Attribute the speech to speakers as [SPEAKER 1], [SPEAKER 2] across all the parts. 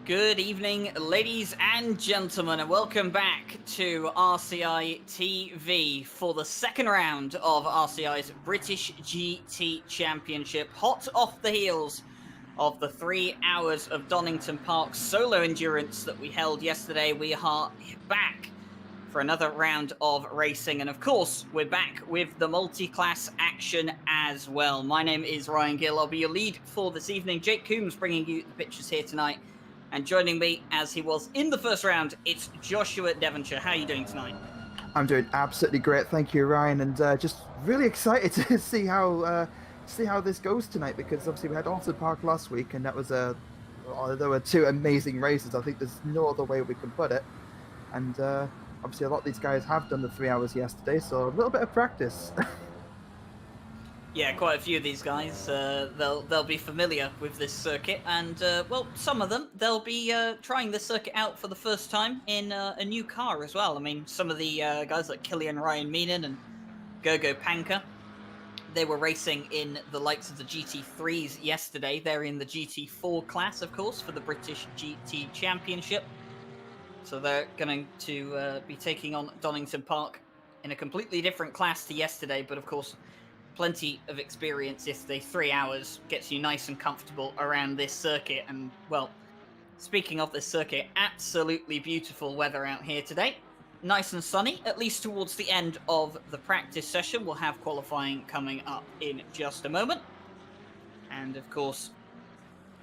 [SPEAKER 1] Good evening, ladies and gentlemen, and welcome back to RCI TV for the second round of RCI's British GT Championship, hot off the heels of the 3 hours of Donington Park solo endurance that we held yesterday. We are back for another round of racing, and of course, we're back with the multi-class action as well. My name is Ryan Gill. I'll be your lead for this evening. Jake Coombs bringing you the pictures here tonight. And joining me, as he was in the first round, it's Joshua Devonshire. How are you doing tonight?
[SPEAKER 2] I'm doing absolutely great, thank you, Ryan, and just really excited to see how this goes tonight, because obviously we had Alton Park last week, and that was there were two amazing races. I think there's no other way we can put it, and obviously a lot of these guys have done the 3 hours yesterday, so a little bit of practice.
[SPEAKER 1] Yeah, quite a few of these guys, they'll be familiar with this circuit, and well, some of them, they'll be trying this circuit out for the first time in a new car as well. I mean, some of the guys like Killian Ryan Meenan and Gogo Panka, they were racing in the likes of the GT3s yesterday. They're in the GT4 class, of course, for the British GT Championship. So they're going to be taking on Donington Park in a completely different class to yesterday, but of course, plenty of experience yesterday. 3 hours gets you nice and comfortable around this circuit. And, well, speaking of this circuit, absolutely beautiful weather out here today. Nice and sunny, at least towards the end of the practice session. We'll have qualifying coming up in just a moment. And, of course,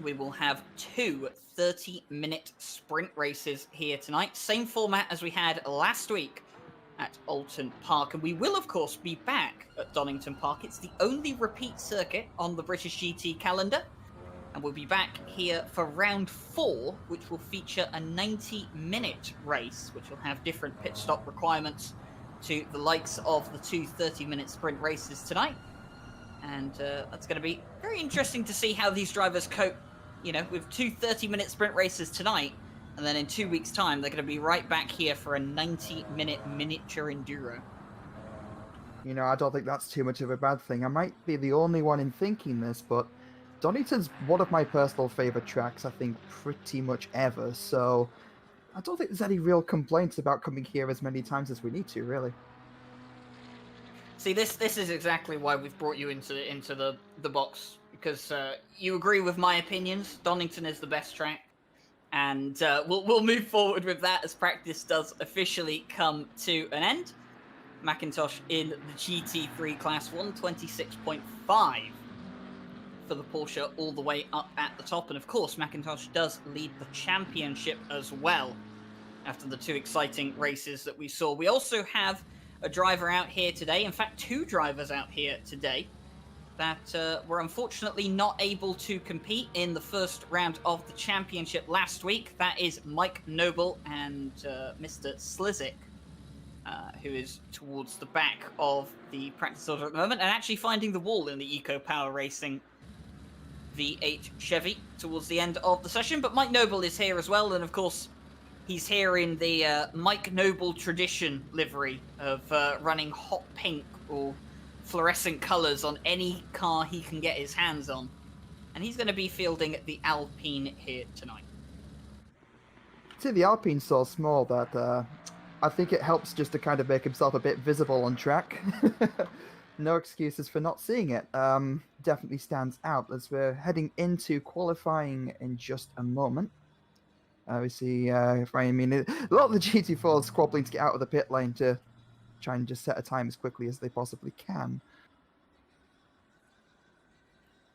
[SPEAKER 1] we will have two 30-minute sprint races here tonight. Same format as we had last week at Alton Park, and we will of course be back at Donington Park. It's the only repeat circuit on the British GT calendar, and we'll be back here for round 4, which will feature a 90-minute race, which will have different pit stop requirements to the likes of the two 30-minute sprint races tonight. And that's going to be very interesting to see how these drivers cope, you know, with two 30-minute sprint races tonight. And then in 2 weeks' time, they're going to be right back here for a 90-minute miniature enduro.
[SPEAKER 2] You know, I don't think that's too much of a bad thing. I might be the only one in thinking this, but Donington's one of my personal favourite tracks, I think, pretty much ever. So I don't think there's any real complaints about coming here as many times as we need to, really.
[SPEAKER 1] See, this is exactly why we've brought you into the box, because you agree with my opinions. Donington is the best track. And we'll move forward with that as practice does officially come to an end. McIntosh in the GT3 class, 126.5 for the Porsche, all the way up at the top. And of course, McIntosh does lead the championship as well after the two exciting races that we saw. We also have a driver out here today, in fact, two drivers out here today, that were unfortunately not able to compete in the first round of the championship last week. That is Mike Noble and Mr. Slizik, who is towards the back of the practice order at the moment, and actually finding the wall in the Eco Power Racing V8 Chevy towards the end of the session. But Mike Noble is here as well, and of course, he's here in the Mike Noble tradition livery of running hot pink or fluorescent colours on any car he can get his hands on. And he's going to be fielding the Alpine here tonight.
[SPEAKER 2] See, the Alpine's so small that I think it helps just to kind of make himself a bit visible on track. No excuses for not seeing it. Definitely stands out as we're heading into qualifying in just a moment. We see, a lot of the GT4s squabbling to get out of the pit lane to try and just set a time as quickly as they possibly can.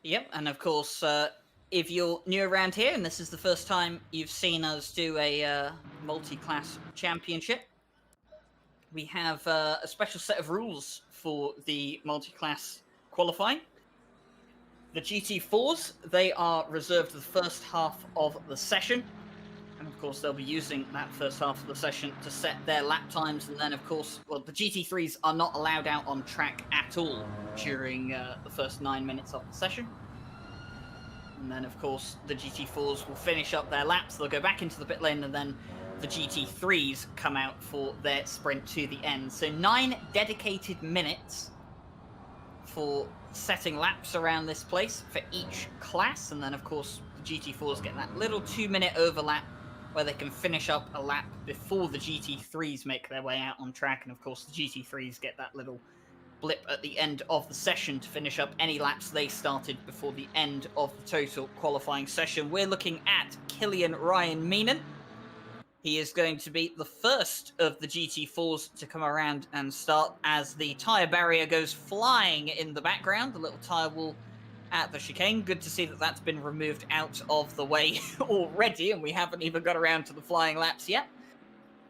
[SPEAKER 1] Yep, and of course, if you're new around here and this is the first time you've seen us do a multi-class championship, we have a special set of rules for the multi-class qualifying. The GT4s, they are reserved for the first half of the session. And of course, they'll be using that first half of the session to set their lap times. And then, of course, well, the GT3s are not allowed out on track at all during the first 9 minutes of the session. And then, of course, the GT4s will finish up their laps. They'll go back into the pit lane, and then the GT3s come out for their sprint to the end. So 9 dedicated minutes for setting laps around this place for each class. And then, of course, the GT4s get that little 2-minute overlap where they can finish up a lap before the GT3s make their way out on track. And of course, the GT3s get that little blip at the end of the session to finish up any laps they started before the end of the total qualifying session. We're looking at Killian Ryan Meenan. He is going to be the first of the GT4s to come around and start as the tyre barrier goes flying in the background, the little tyre wall at the chicane. Good to see that that's been removed out of the way already, and we haven't even got around to the flying laps yet.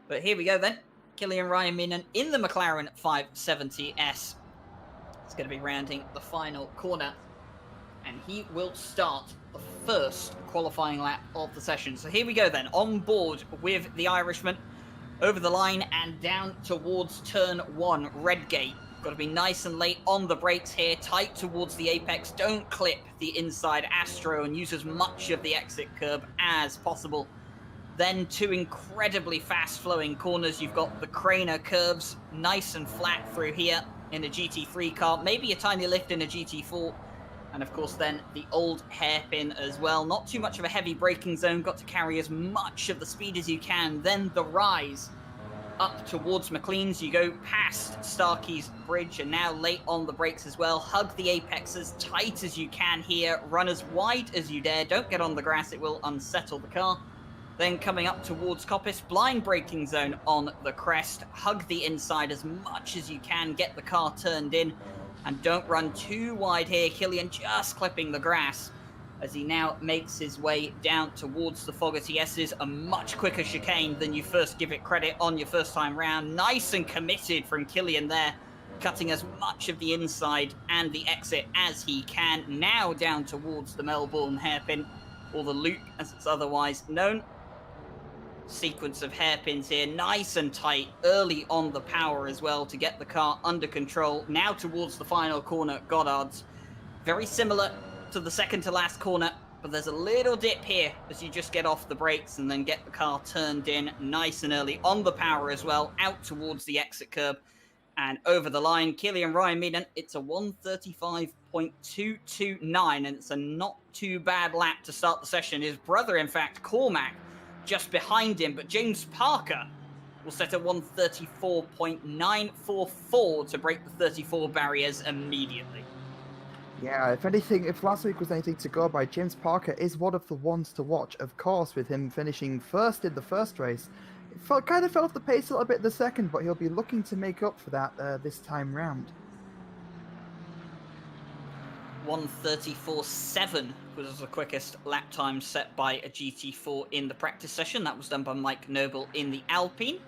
[SPEAKER 1] But here we go then. Killian Ryan Meenan in the McLaren 570S. It's going to be rounding the final corner, and he will start the first qualifying lap of the session. So here we go then, on board with the Irishman, over the line and down towards turn 1, red gate. Got to be nice and late on the brakes here, tight towards the apex. Don't clip the inside Astro and use as much of the exit curb as possible. Then 2 incredibly fast-flowing corners. You've got the Craner curves, nice and flat through here in a GT3 car, maybe a tiny lift in a GT4. And of course then the old hairpin as well. Not too much of a heavy braking zone, got to carry as much of the speed as you can. Then the rise up towards McLean's. You go past Starkey's bridge and now late on the brakes as well. Hug the apex as tight as you can here. Run as wide as you dare. Don't get on the grass, it will unsettle the car. Then coming up towards Coppice, blind braking zone on the crest. Hug the inside as much as you can. Get the car turned in. And don't run too wide here. Killian just clipping the grass as he now makes his way down towards the Fogarty S's. A much quicker chicane than you first give it credit on your first time round. Nice and committed from Killian there, cutting as much of the inside and the exit as he can. Now down towards the Melbourne hairpin, or the loop as it's otherwise known. Sequence of hairpins here, nice and tight, early on the power as well to get the car under control. Now towards the final corner, Goddard's. Very similar to the second to last corner, but there's a little dip here as you just get off the brakes and then get the car turned in nice and early on the power as well, out towards the exit curb and over the line. Killian Ryan Meenan, it's a 1:35.229, and it's a not too bad lap to start the session. His brother, in fact, Cormac, just behind him, but James Parker will set a 1:34.944 to break the 34 barriers immediately.
[SPEAKER 2] Yeah, if anything, if last week was anything to go by, James Parker is one of the ones to watch, of course, with him finishing first in the first race. It kind of fell off the pace a little bit the second, but he'll be looking to make up for that this time round.
[SPEAKER 1] 1:34.7 was the quickest lap time set by a GT4 in the practice session. That was done by Mike Noble in the Alpine.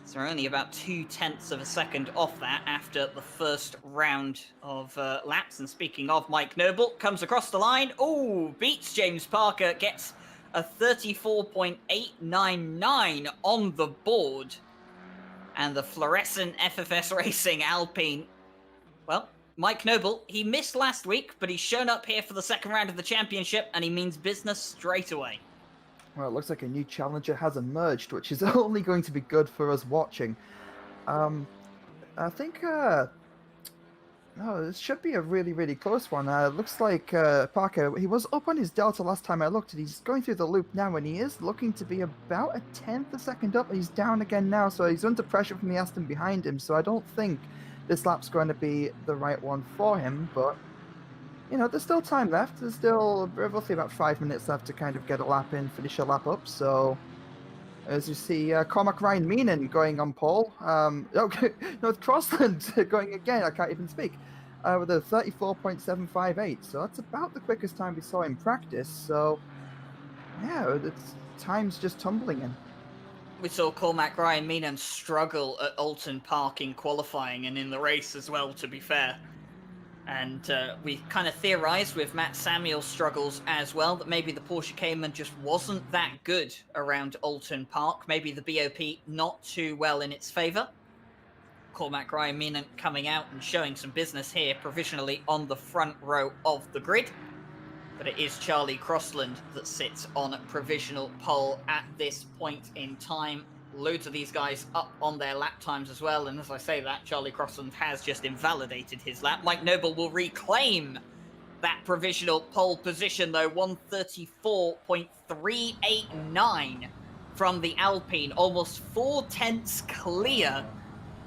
[SPEAKER 1] So we're only about 0.2 of a second off that after the first round of laps. And speaking of Mike Noble, comes across the line. Oh, beats James Parker, gets a 34.899 on the board. And the fluorescent FFS Racing Alpine, well, Mike Noble, he missed last week, but he's shown up here for the second round of the championship, and he means business straight away.
[SPEAKER 2] Well, it looks like a new challenger has emerged, which is only going to be good for us watching. I think, no, this should be a really, really close one. Looks like Parker, he was up on his delta last time I looked, and he's going through the loop now, and he is looking to be about a 1/10 a second up. He's down again now, so he's under pressure from the Aston behind him, so I don't think this lap's going to be the right one for him, but, you know, there's still time left. There's still roughly about 5 minutes left to kind of get a lap in, finish a lap up, so as you see, Cormac Ryan Meenan going on pole. North Crossland going again, I can't even speak, with a 34.758, so that's about the quickest time we saw in practice, so, yeah, time's just tumbling in.
[SPEAKER 1] We saw Cormac Ryan Meenan struggle at Alton Park in qualifying and in the race as well, to be fair. And we kind of theorised with Matt Samuel's struggles as well that maybe the Porsche Cayman just wasn't that good around Alton Park. Maybe the BOP not too well in its favour. Cormac Ryan Meenan coming out and showing some business here provisionally on the front row of the grid. But it is Charlie Crossland that sits on a provisional pole at this point in time. Loads of these guys up on their lap times as well. And as I say that, Charlie Crossland has just invalidated his lap. Mike Noble will reclaim that provisional pole position, though. 134.389 from the Alpine, almost 4/10 clear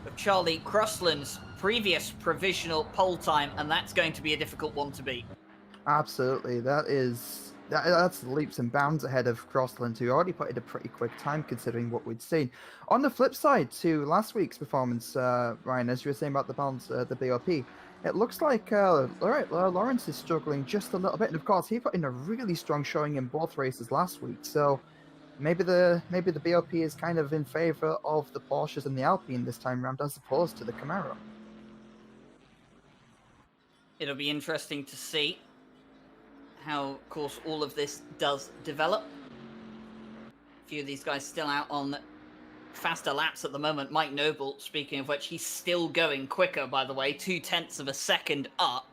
[SPEAKER 1] of Charlie Crossland's previous provisional pole time, and that's going to be a difficult one to beat.
[SPEAKER 2] Absolutely, that's leaps and bounds ahead of Crossland, who already put in a pretty quick time considering what we'd seen. On the flip side to last week's performance, Ryan, as you were saying about the balance, the BOP, it looks like Lawrence is struggling just a little bit, and of course he put in a really strong showing in both races last week. So maybe the BOP is kind of in favour of the Porsches and the Alpine this time round, as opposed to the Camaro.
[SPEAKER 1] It'll be interesting to see how, of course, all of this does develop. A few of these guys still out on faster laps at the moment. Mike Noble, speaking of which, he's still going quicker, by the way, 0.2 of a second up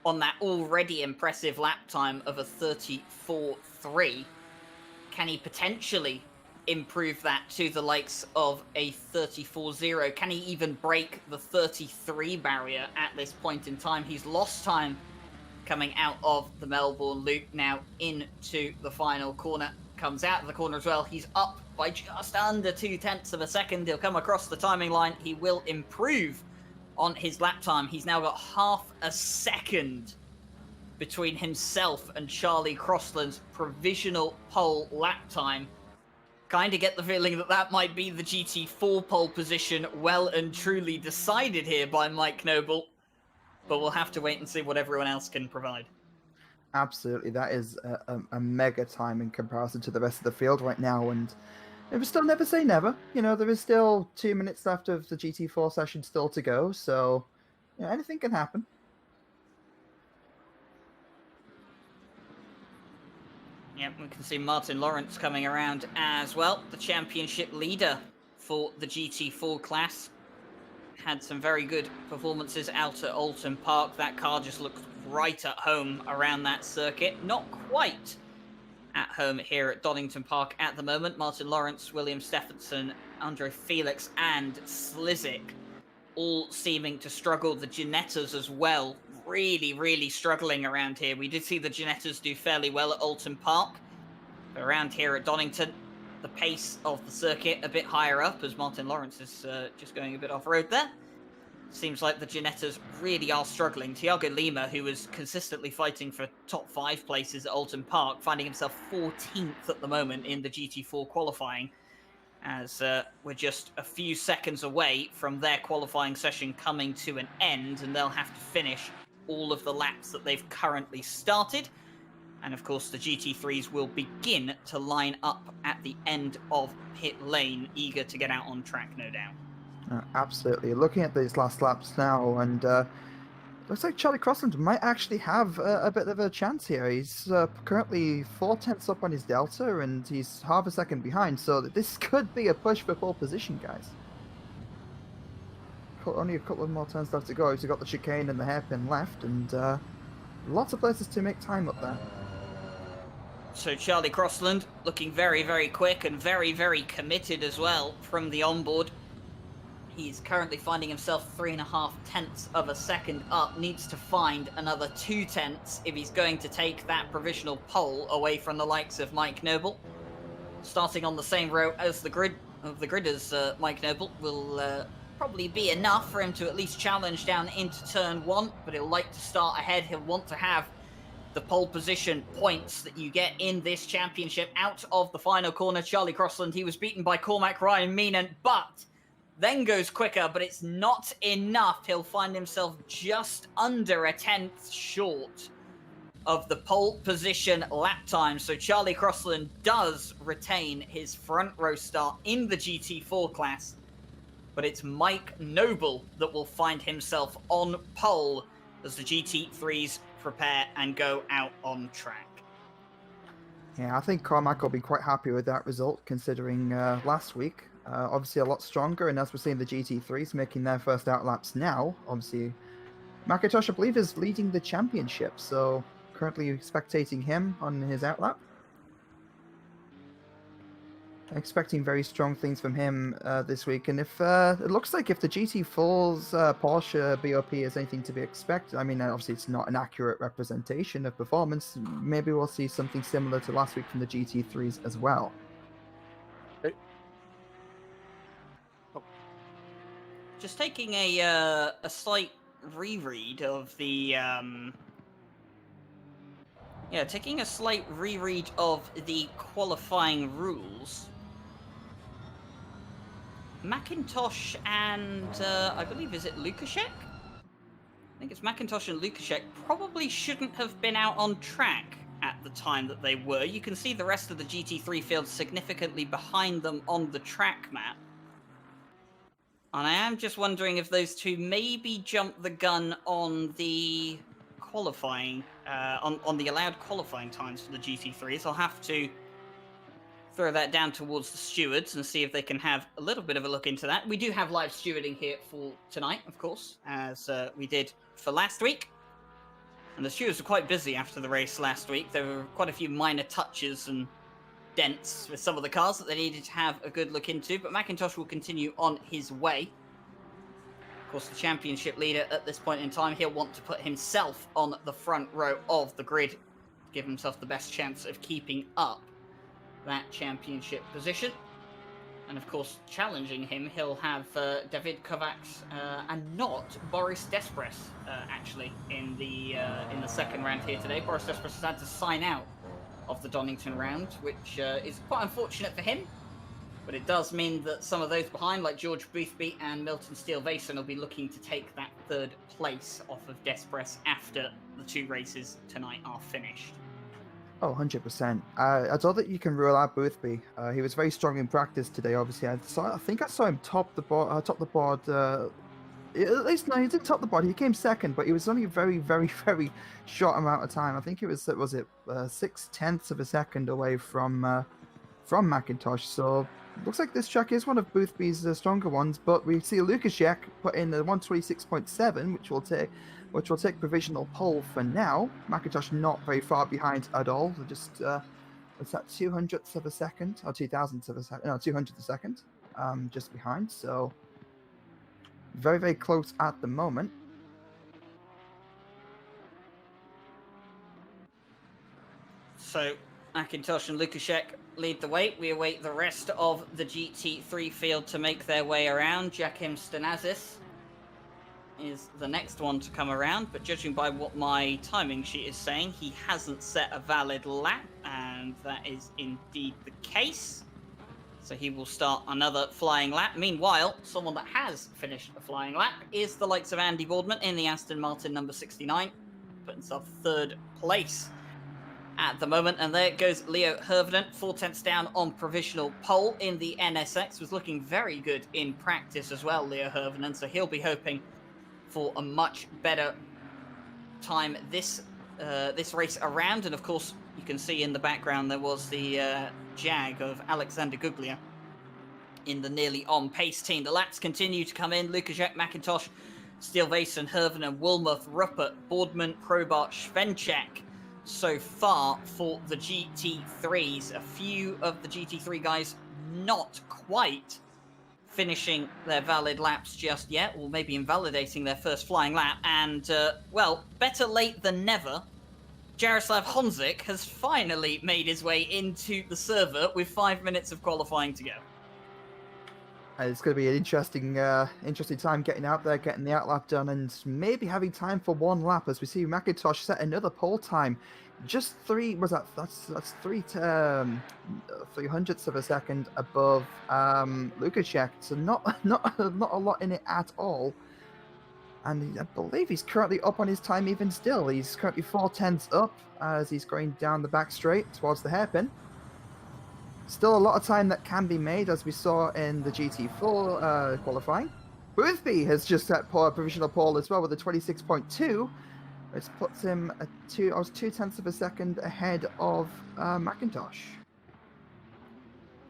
[SPEAKER 1] on that already impressive lap time of a 34.3. Can he potentially improve that to the likes of a 34.0? Can he even break the 33 barrier at this point in time? He's lost time coming out of the Melbourne loop, now into the final corner. Comes out of the corner as well. He's up by just under 0.2 of a second. He'll come across the timing line. He will improve on his lap time. He's now got half a second between himself and Charlie Crossland's provisional pole lap time. Kind of get the feeling that that might be the GT4 pole position well and truly decided here by Mike Noble. But we'll have to wait and see what everyone else can provide.
[SPEAKER 2] Absolutely, that is a mega time in comparison to the rest of the field right now, and it was still never say never. You know, there is still 2 minutes left of the GT4 session still to go, so anything can happen.
[SPEAKER 1] Yep, we can see Martin Lawrence coming around as well, the championship leader for the GT4 class. Had some very good performances out at Alton Park. That car just looked right at home around that circuit. Not quite at home here at Donington Park at the moment. Martin Lawrence, William Stephenson, Andre Felix and Slizik all seeming to struggle. The Ginettas as well, really struggling around here. We did see the Ginettas do fairly well at Alton Park. But around here at Donington, the pace of the circuit a bit higher up, as Martin Lawrence is just going a bit off-road there. Seems like the Ginettas really are struggling. Thiago Lima, who was consistently fighting for top 5 places at Alton Park, finding himself 14th at the moment in the GT4 qualifying, as we're just a few seconds away from their qualifying session coming to an end, and they'll have to finish all of the laps that they've currently started. And of course, the GT3s will begin to line up at the end of pit lane, eager to get out on track, no doubt.
[SPEAKER 2] Absolutely. Looking at these last laps now, and looks like Charlie Crossland might actually have a bit of a chance here. He's currently 4/10 up on his delta, and he's half a second behind, so this could be a push for pole position, guys. Only a couple of more turns left to go. He's got the chicane and the hairpin left, and lots of places to make time up there.
[SPEAKER 1] So Charlie Crossland looking very quick and very committed as well from the onboard. He's currently finding himself 3.5 of a second up. Needs to find another 2/10 if he's going to take that provisional pole away from the likes of Mike Noble. Starting on the same row as the gridders, Mike Noble will probably be enough for him to at least challenge down into turn 1, but he'll like to start ahead. He'll want to have the pole position points that you get in this championship. Out of the final corner, Charlie Crossland, he was beaten by Cormac Ryan Meenan, but then goes quicker, but it's not enough. He'll find himself just under 1/10 short of the pole position lap time. So Charlie Crossland does retain his front row start in the GT4 class, but it's Mike Noble that will find himself on pole as the GT3s prepare and go out on track.
[SPEAKER 2] Yeah, I think Cormac will be quite happy with that result, considering last week. Obviously a lot stronger, and as we're seeing the GT3s making their first outlaps now, obviously McIntosh, I believe, is leading the championship, so currently spectating him on his outlap. Expecting very strong things from him this week, and if it looks like if the GT4's Porsche BOP is anything to be expected, I mean, obviously it's not an accurate representation of performance. Maybe we'll see something similar to last week from the GT3s as well.
[SPEAKER 1] Just taking a slight reread of the taking a slight reread of the qualifying rules. Macintosh and I believe, is it Lukashek? I think it's Macintosh and Lukashek probably shouldn't have been out on track at the time that they were. You can see the rest of the GT3 field significantly behind them on the track map. And I am just wondering if those two maybe jumped the gun on the qualifying, on the allowed qualifying times for the GT3s. I'll have to throw that down towards the stewards and see if they can have a little bit of a look into that. We do have live stewarding here for tonight, of course, as we did for last week. And the stewards were quite busy after the race last week. There were quite a few minor touches and dents with some of the cars that they needed to have a good look into, but Macintosh will continue on his way. Of course, the championship leader at this point in time, he'll want to put himself on the front row of the grid to give himself the best chance of keeping up that championship position. And of course, challenging him, he'll have David Kovacs and not Boris Despres, actually, in the second round here today. Boris Despres has had to sign out of the Donington round, which is quite unfortunate for him. But it does mean that some of those behind, like George Boothby and Milton Steele-Vason, will be looking to take that third place off of Despres after the two races tonight are finished.
[SPEAKER 2] Oh, 100%. I thought that you can rule out Boothby. He was very strong in practice today, obviously. I think I saw him top the board. At least, no, he didn't top the board. He came second, but he was only a very, very, very short amount of time. I think it was 0.6 of a second away from Macintosh. So looks like this track is one of Boothby's stronger ones. But we see Lukashek put in the 126.7, which will take provisional pole for now. Macintosh not very far behind at all. They're just what's that, 200ths of a second or 2,000ths of a second? No, 200th of a second, just behind. So very, very close at the moment.
[SPEAKER 1] So Macintosh and Lukashek lead the way. We await the rest of the GT3 field to make their way around. Jakim Stanazis is the next one to come around, but judging by what my timing sheet is saying, he hasn't set a valid lap, and that is indeed the case. So he will start another flying lap. Meanwhile, someone that has finished a flying lap is the likes of Andy Boardman in the Aston Martin number 69, put himself third place at the moment. And there goes Leo Hervenen, 4/10 down on provisional pole in the NSX. Was looking very good in practice as well, Leo Hervenen, so he'll be hoping for a much better time this race around. And of course, you can see in the background there was the Jag of Alexander Guglia in the nearly on pace team. The laps continue to come in. Lukashek, Macintosh, Steele-Vason, Hervenen, Wilmoth, Ruppert, Boardman, Probart, Svenchek so far for the GT3s. A few of the GT3 guys not quite finishing their valid laps just yet, or maybe invalidating their first flying lap. And, well, better late than never. Jaroslav Honzik has finally made his way into the server with 5 minutes of qualifying to go.
[SPEAKER 2] It's going to be an interesting time getting out there, getting the outlap done, and maybe having time for one lap as we see Macintosh set another pole time. Just that's 300ths of a second above Lukashek, so not a lot in it at all. And I believe he's currently up on his time even still. He's currently 4/10ths up as he's going down the back straight towards the hairpin. Still a lot of time that can be made, as we saw in the GT4 qualifying. Boothby has just set provisional pole as well with a 26.2, which puts him at 2/10ths of a second ahead of Macintosh.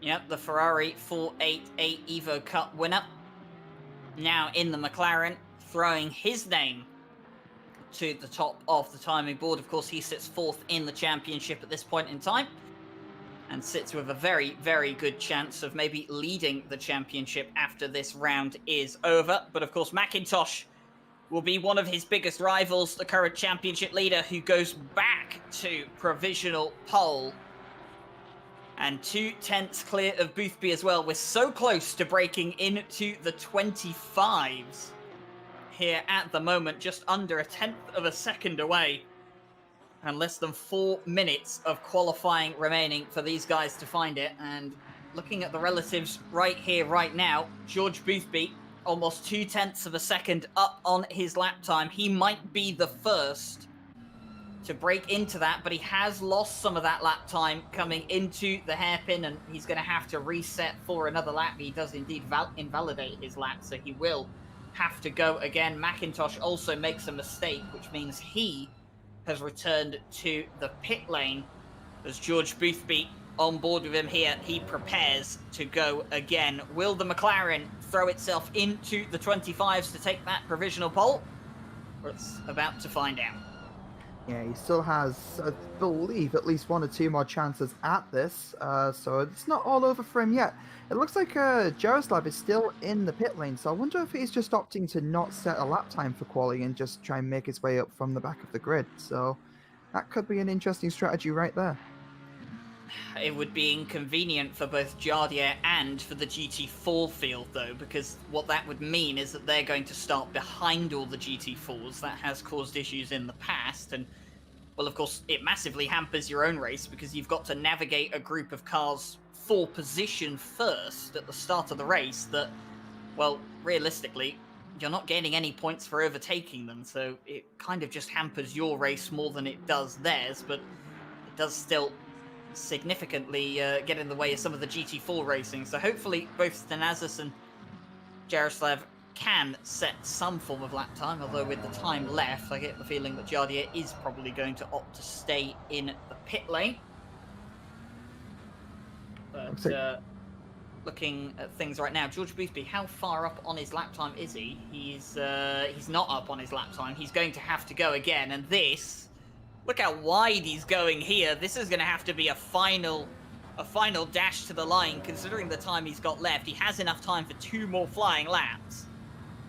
[SPEAKER 1] Yep, the Ferrari 488 Evo Cup winner, now in the McLaren, throwing his name to the top of the timing board. Of course, he sits fourth in the championship at this point in time. and sits with a very, very good chance of maybe leading the championship after this round is over. But of course, McIntosh will be one of his biggest rivals, the current championship leader, who goes back to provisional pole. And 2/10 clear of Boothby as well. We're so close to breaking into the 25s here at the moment, just under 1/10 of a second away. And less than 4 minutes of qualifying remaining for these guys to find it. And looking at the relatives right here, right now, George Boothby, almost 2/10 of a second up on his lap time. He might be the first to break into that, but he has lost some of that lap time coming into the hairpin, and he's going to have to reset for another lap. He does indeed invalidate his lap, so he will have to go again. McIntosh also makes a mistake, which means he has returned to the pit lane. As George Boothby on board with him here, he prepares to go again. Will the McLaren throw itself into the 25s to take that provisional pole? Well, it's about to find out.
[SPEAKER 2] Yeah, he still has, I believe, at least 1 or 2 more chances at this, so it's not all over for him yet. It looks like Jaroslav is still in the pit lane, so I wonder if he's just opting to not set a lap time for quali and just try and make his way up from the back of the grid. So that could be an interesting strategy right there.
[SPEAKER 1] It would be inconvenient for both Jardier and for the GT4 field, though, because what that would mean is that they're going to start behind all the GT4s. That has caused issues in the past, and, well, of course, it massively hampers your own race because you've got to navigate a group of cars for position first at the start of the race that, well, realistically, you're not gaining any points for overtaking them, so it kind of just hampers your race more than it does theirs, but it does still significantly get in the way of some of the GT4 racing. So hopefully both Stanazis and Jaroslav can set some form of lap time, although with the time left, I get the feeling that Jardier is probably going to opt to stay in the pit lane. But looking at things right now, George Boothby, how far up on his lap time is he? He's not up on his lap time. He's going to have to go again, and this... Look how wide he's going here. This is going to have to be a final dash to the line, considering the time he's got left. He has enough time for 2 more flying laps.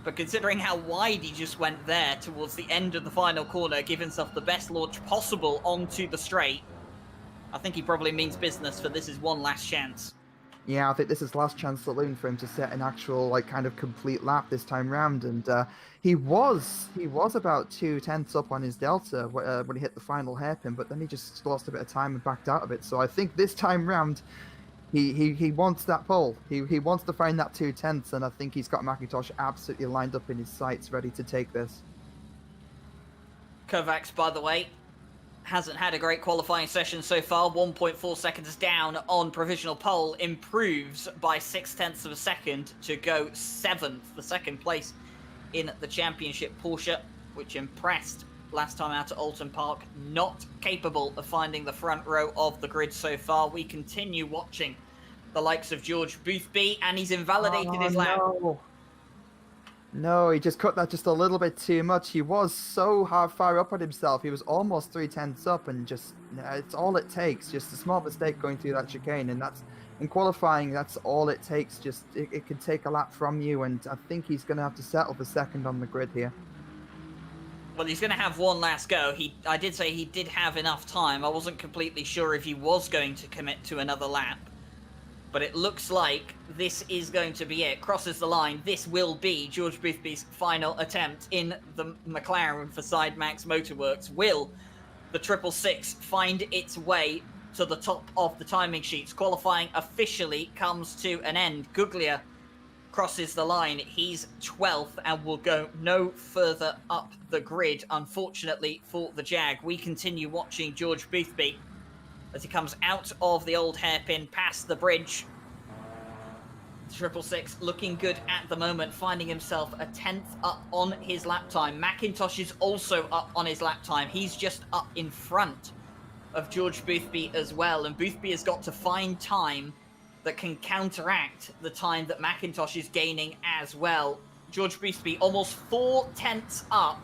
[SPEAKER 1] But considering how wide he just went there towards the end of the final corner, give himself the best launch possible onto the straight, I think he probably means business for this is one last chance.
[SPEAKER 2] Yeah, I think this is last chance saloon for him to set an actual, like, kind of complete lap this time round, and he was about 2/10 up on his delta when he hit the final hairpin, but then he just lost a bit of time and backed out of it. So I think this time round, he wants that pole. He wants to find that 2/10, and I think he's got McIntosh absolutely lined up in his sights, ready to take this.
[SPEAKER 1] Kovacs, by the way, hasn't had a great qualifying session so far. 1.4 seconds down on provisional pole, improves by 0.6 of a second to go 7th, the second place in the championship Porsche, which impressed last time out at Alton Park. Not capable of finding the front row of the grid so far. We continue watching the likes of George Boothby, and he's invalidated his lap.
[SPEAKER 2] No, he just cut that just a little bit too much. He was so far up on himself. He was almost 3/10 up, and just it's all it takes. Just a small mistake going through that chicane, and that's in qualifying. That's all it takes. Just it can take a lap from you, and I think he's going to have to settle for second on the grid here.
[SPEAKER 1] Well, he's going to have one last go. I did say he did have enough time. I wasn't completely sure if he was going to commit to another lap. But it looks like this is going to be it. Crosses the line. This will be George Boothby's final attempt in the McLaren for Sidemax Motorworks. Will the 666 find its way to the top of the timing sheets? Qualifying officially comes to an end. Guglia crosses the line. He's 12th and will go no further up the grid, unfortunately for the Jag. We continue watching George Boothby as he comes out of the old hairpin past the bridge. 666 looking good at the moment, finding himself a 10th up on his lap time. McIntosh is also up on his lap time. He's just up in front of George Boothby as well, and Boothby has got to find time that can counteract the time that McIntosh is gaining as well. George Boothby almost 4/10 up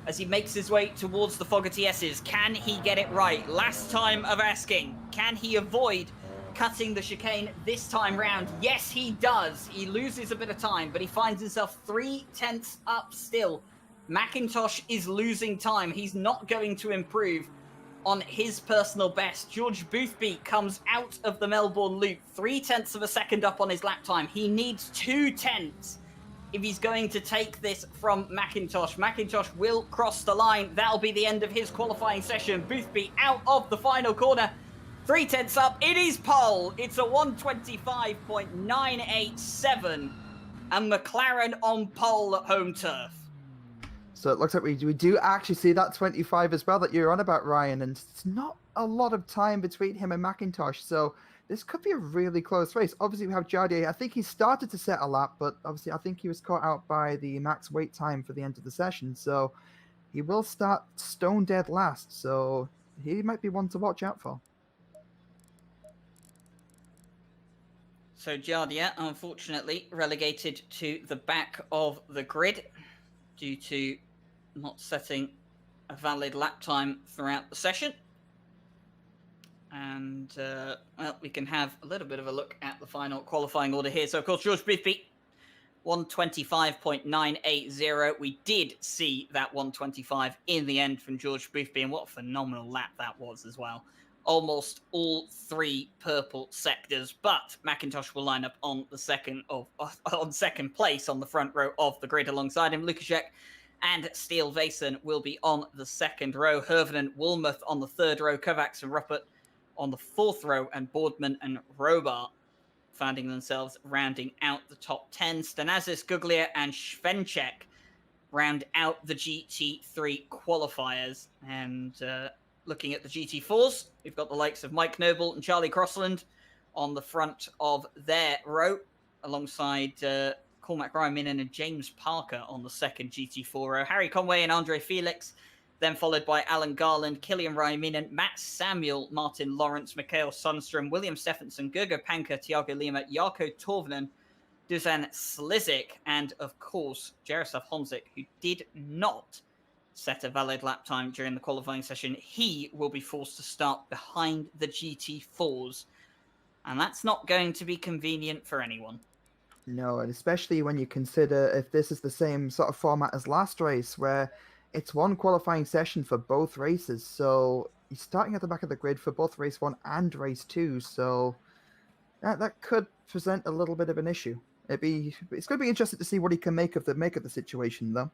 [SPEAKER 1] as he makes his way towards the Fogarty S's. Can he get it right? Last time of asking, can he avoid cutting the chicane this time round? Yes, he does. He loses a bit of time, but he finds himself 3/10 up still. McIntosh is losing time. He's not going to improve on his personal best. George Boothby comes out of the Melbourne loop 3/10 of a second up on his lap time. He needs 2/10 if he's going to take this from McIntosh. McIntosh will cross the line. That'll be the end of his qualifying session. Boothby out of the final corner. 3/10 up. It is pole. It's a 125.987. And McLaren on pole at home turf.
[SPEAKER 2] So it looks like we do actually see that 25 as well that you're on about, Ryan, and it's not a lot of time between him and McIntosh, so this could be a really close race. Obviously, we have Jardier. I think he started to set a lap, but obviously I think he was caught out by the max wait time for the end of the session, so he will start stone dead last, so he might be one to watch out for.
[SPEAKER 1] So Jardier, unfortunately, relegated to the back of the grid due to not setting a valid lap time throughout the session. And, well, we can have a little bit of a look at the final qualifying order here. So, of course, George Boothby, 125.980. We did see that 125 in the end from George Boothby, and what a phenomenal lap that was as well. Almost all three purple sectors, but McIntosh will line up on the second place on the front row of the grid alongside him. Lukaszek and Steele Vason will be on the second row. Hervenen, Woolmuth on the third row. Kovacs and Ruppert on the fourth row, and Boardman and Robart finding themselves rounding out the top 10. Stanazis, Guglia, and Schwencek round out the GT3 qualifiers. And looking at the GT4s, we've got the likes of Mike Noble and Charlie Crossland on the front of their row, alongside Cormac Ryan-Minen and James Parker on the second GT4 row. Harry Conway and Andre Felix, then followed by Alan Garland, Killian Ryan-Minen, Matt Samuel, Martin Lawrence, Mikhail Sundstrom, William Stephenson, Gergo Panka, Tiago Lima, Jarko Torvinen, Dusan Slizik, and of course, Jaroslav Honzik, who did not set a valid lap time during the qualifying session. He will be forced to start behind the GT4s, and that's not going to be convenient for anyone.
[SPEAKER 2] No, and especially when you consider if this is the same sort of format as last race, where it's one qualifying session for both races, so he's starting at the back of the grid for both race 1 and race 2, so that could present a little bit of an issue. It's going to be interesting to see what he can make of the situation, though.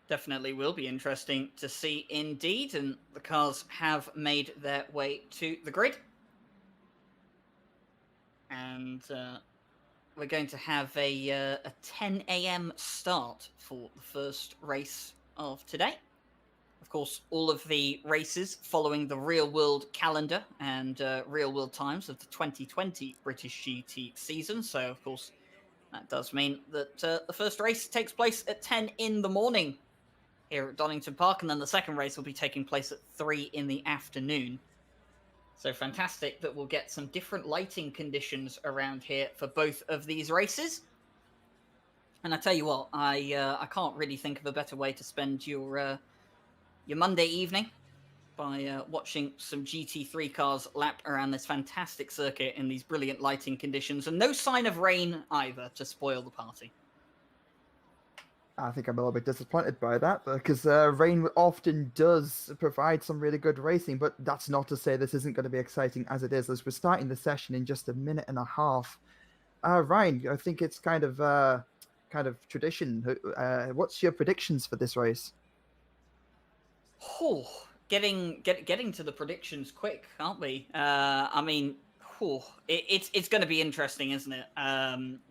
[SPEAKER 1] Definitely will be interesting to see indeed, and the cars have made their way to the grid. And we're going to have a 10 a.m. start for the first race of today. Of course, all of the races following the real-world calendar and real-world times of the 2020 British GT season. So, of course, that does mean that the first race takes place at 10 in the morning here at Donington Park, and then the second race will be taking place at 3 in the afternoon. So fantastic that we'll get some different lighting conditions around here for both of these races. And I tell you what, I can't really think of a better way to spend your Monday evening by watching some GT3 cars lap around this fantastic circuit in these brilliant lighting conditions, and no sign of rain either to spoil the party.
[SPEAKER 2] I think I'm a little bit disappointed by that, because rain often does provide some really good racing, but that's not to say this isn't going to be exciting as it is, as we're starting the session in just a minute and a half. Ryan, I think it's kind of tradition. What's your predictions for this race?
[SPEAKER 1] Oh, getting to the predictions quick, aren't we? I mean, it's going to be interesting, isn't it?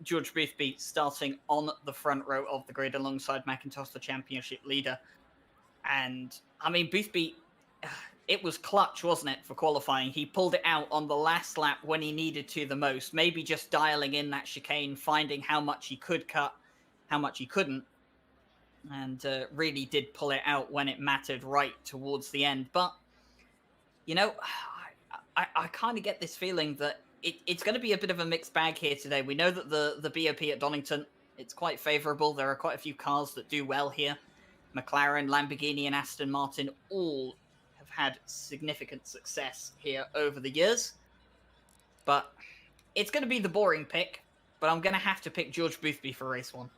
[SPEAKER 1] George Boothby starting on the front row of the grid alongside McIntosh, the championship leader. And, I mean, Boothby, it was clutch, wasn't it, for qualifying? He pulled it out on the last lap when he needed to the most. Maybe just dialing in that chicane, finding how much he could cut, how much he couldn't. And really did pull it out when it mattered right towards the end. But, you know, I kind of get this feeling that it's going to be a bit of a mixed bag here today. We know that the BOP at Donington, it's quite favourable. There are quite a few cars that do well here. McLaren, Lamborghini and Aston Martin all have had significant success here over the years. But it's going to be the boring pick, but I'm going to have to pick George Boothby for race 1.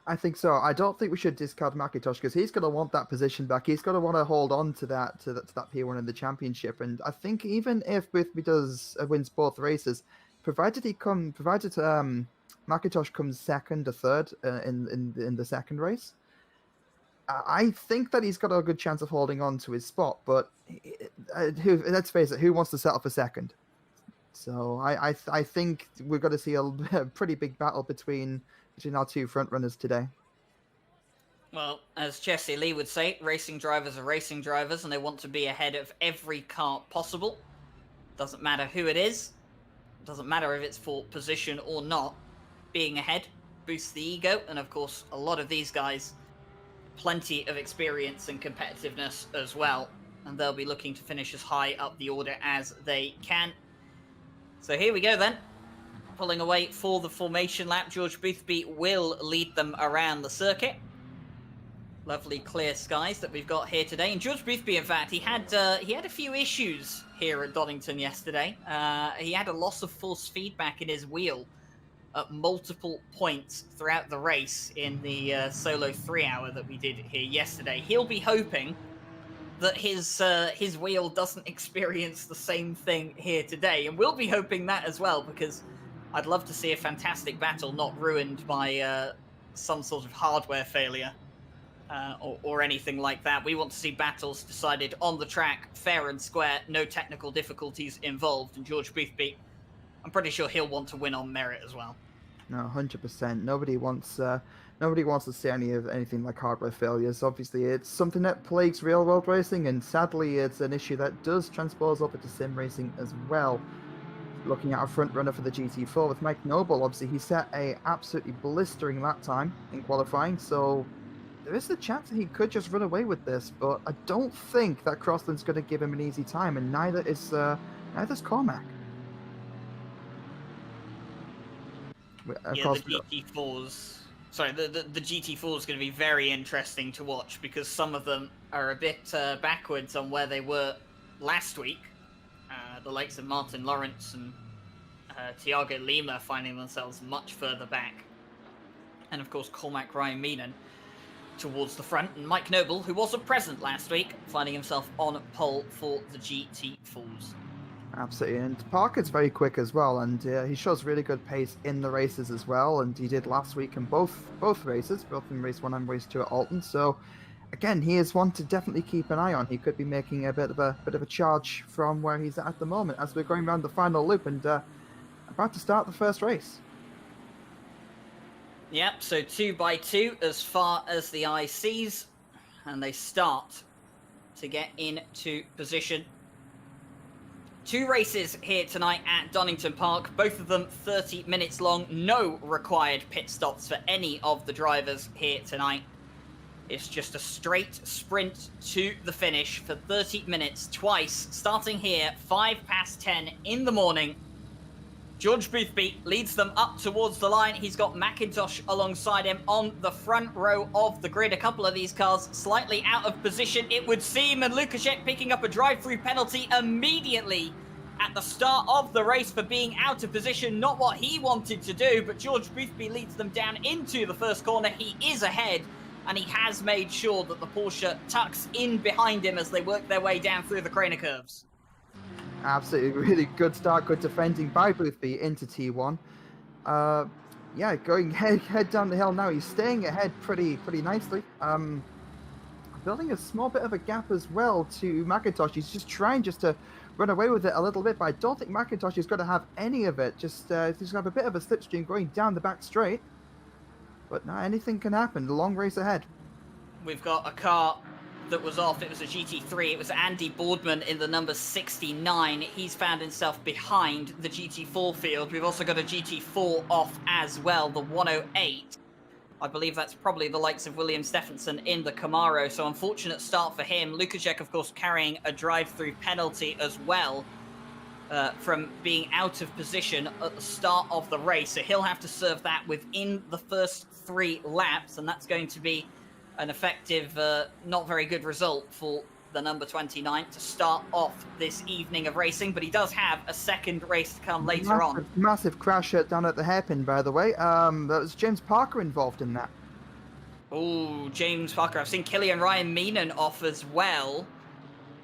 [SPEAKER 2] I think so. I don't think we should discard McIntosh because he's going to want that position back. He's going to want to hold on to that P1 in the championship. And I think even if Boothby wins both races, provided McIntosh comes second or third in the second race, I think that he's got a good chance of holding on to his spot. But let's face it, who wants to settle for second? So I think we're going to see a pretty big battle between our two front runners today.
[SPEAKER 1] Well, as Jesse Lee would say, racing drivers are racing drivers, and they want to be ahead of every car possible. Doesn't matter who it is. Doesn't matter if it's for position or not. Being ahead boosts the ego, and of course, a lot of these guys, plenty of experience and competitiveness as well, and they'll be looking to finish as high up the order as they can. So here we go then. Pulling away for the formation lap, George Boothby will lead them around the circuit. Lovely clear skies that we've got here today. And George Boothby, in fact, he had a few issues here at Donington yesterday. He had a loss of force feedback in his wheel at multiple points throughout the race in the solo 3-hour that we did here yesterday. He'll be hoping that his wheel doesn't experience the same thing here today, and we'll be hoping that as well, because I'd love to see a fantastic battle not ruined by some sort of hardware failure or anything like that. We want to see battles decided on the track, fair and square, no technical difficulties involved. And George Boothby, I'm pretty sure he'll want to win on merit as well.
[SPEAKER 2] No, 100%. Nobody wants to see anything like hardware failures. Obviously, it's something that plagues real-world racing, and sadly, it's an issue that does transpose over to sim racing as well. Looking at a front runner for the GT4 with Mike Noble, obviously he set a absolutely blistering lap time in qualifying, so there is a chance that he could just run away with this, but I don't think that Crossland's going to give him an easy time, and neither is Cormac.
[SPEAKER 1] Yeah, the GT4s. Sorry, the GT4 is going to be very interesting to watch, because some of them are a bit backwards on where they were last week. The likes of Martin Lawrence and Tiago Lima finding themselves much further back. And of course, Cormac Ryan Meenan towards the front. And Mike Noble, who wasn't present last week, finding himself on pole for the GT4s.
[SPEAKER 2] Absolutely, and Parker's very quick as well, and he shows really good pace in the races as well, and he did last week in both races, both in race 1 and race 2 at Alton. So again, he is one to definitely keep an eye on. He could be making a bit of a charge from where he's at the moment as we're going around the final loop and about to start the first race.
[SPEAKER 1] Yep, so 2 by 2 as far as the eye sees, and they start to get into position. 2 races here tonight at Donington Park, both of them 30 minutes long. No required pit stops for any of the drivers here tonight. It's just a straight sprint to the finish for 30 minutes twice, starting here 10:05 in the morning. George Boothby leads them up towards the line. He's got McIntosh alongside him on the front row of the grid. A couple of these cars slightly out of position, it would seem, and Lukaszek picking up a drive-through penalty immediately at the start of the race for being out of position. Not what he wanted to do, but George Boothby leads them down into the first corner. He is ahead, and he has made sure that the Porsche tucks in behind him as they work their way down through the Craner curves.
[SPEAKER 2] Absolutely, really good start, good defending by Boothby into T1. Yeah, going head down the hill now. He's staying ahead pretty nicely. Building a small bit of a gap as well to McIntosh. He's just trying to run away with it a little bit, but I don't think McIntosh is going to have any of it. He's going to have a bit of a slipstream going down the back straight. But now anything can happen. The long race ahead.
[SPEAKER 1] We've got a car that was off. It was a GT3. It was Andy Boardman in the number 69. He's found himself behind the GT4 field. We've also got a GT4 off as well, the 108. I believe that's probably the likes of William Stephenson in the Camaro, so unfortunate start for him. Lukaszek, of course, carrying a drive-through penalty as well from being out of position at the start of the race, so he'll have to serve that within the first 3 laps, and that's going to be an effective, not very good result for the number 29, to start off this evening of racing, but he does have a second race to come later on.
[SPEAKER 2] Massive crash down at the hairpin, by the way. That was James Parker involved in that.
[SPEAKER 1] Oh, James Parker. I've seen Killian Ryan Meenan off as well.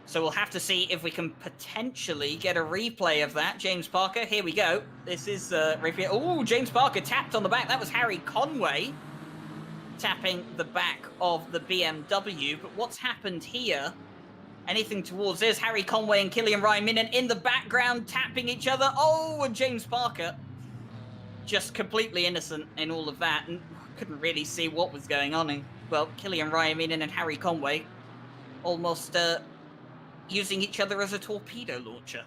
[SPEAKER 1] So we'll have to see if we can potentially get a replay of that. James Parker, here we go. This is oh, James Parker tapped on the back. That was Harry Conway tapping the back of the BMW. But what's happened here? Anything towards this? Harry Conway and Killian Ryan Meenan in the background tapping each other. Oh, and James Parker just completely innocent in all of that and couldn't really see what was going on. Well, Killian Ryan Meenan and Harry Conway almost using each other as a torpedo launcher.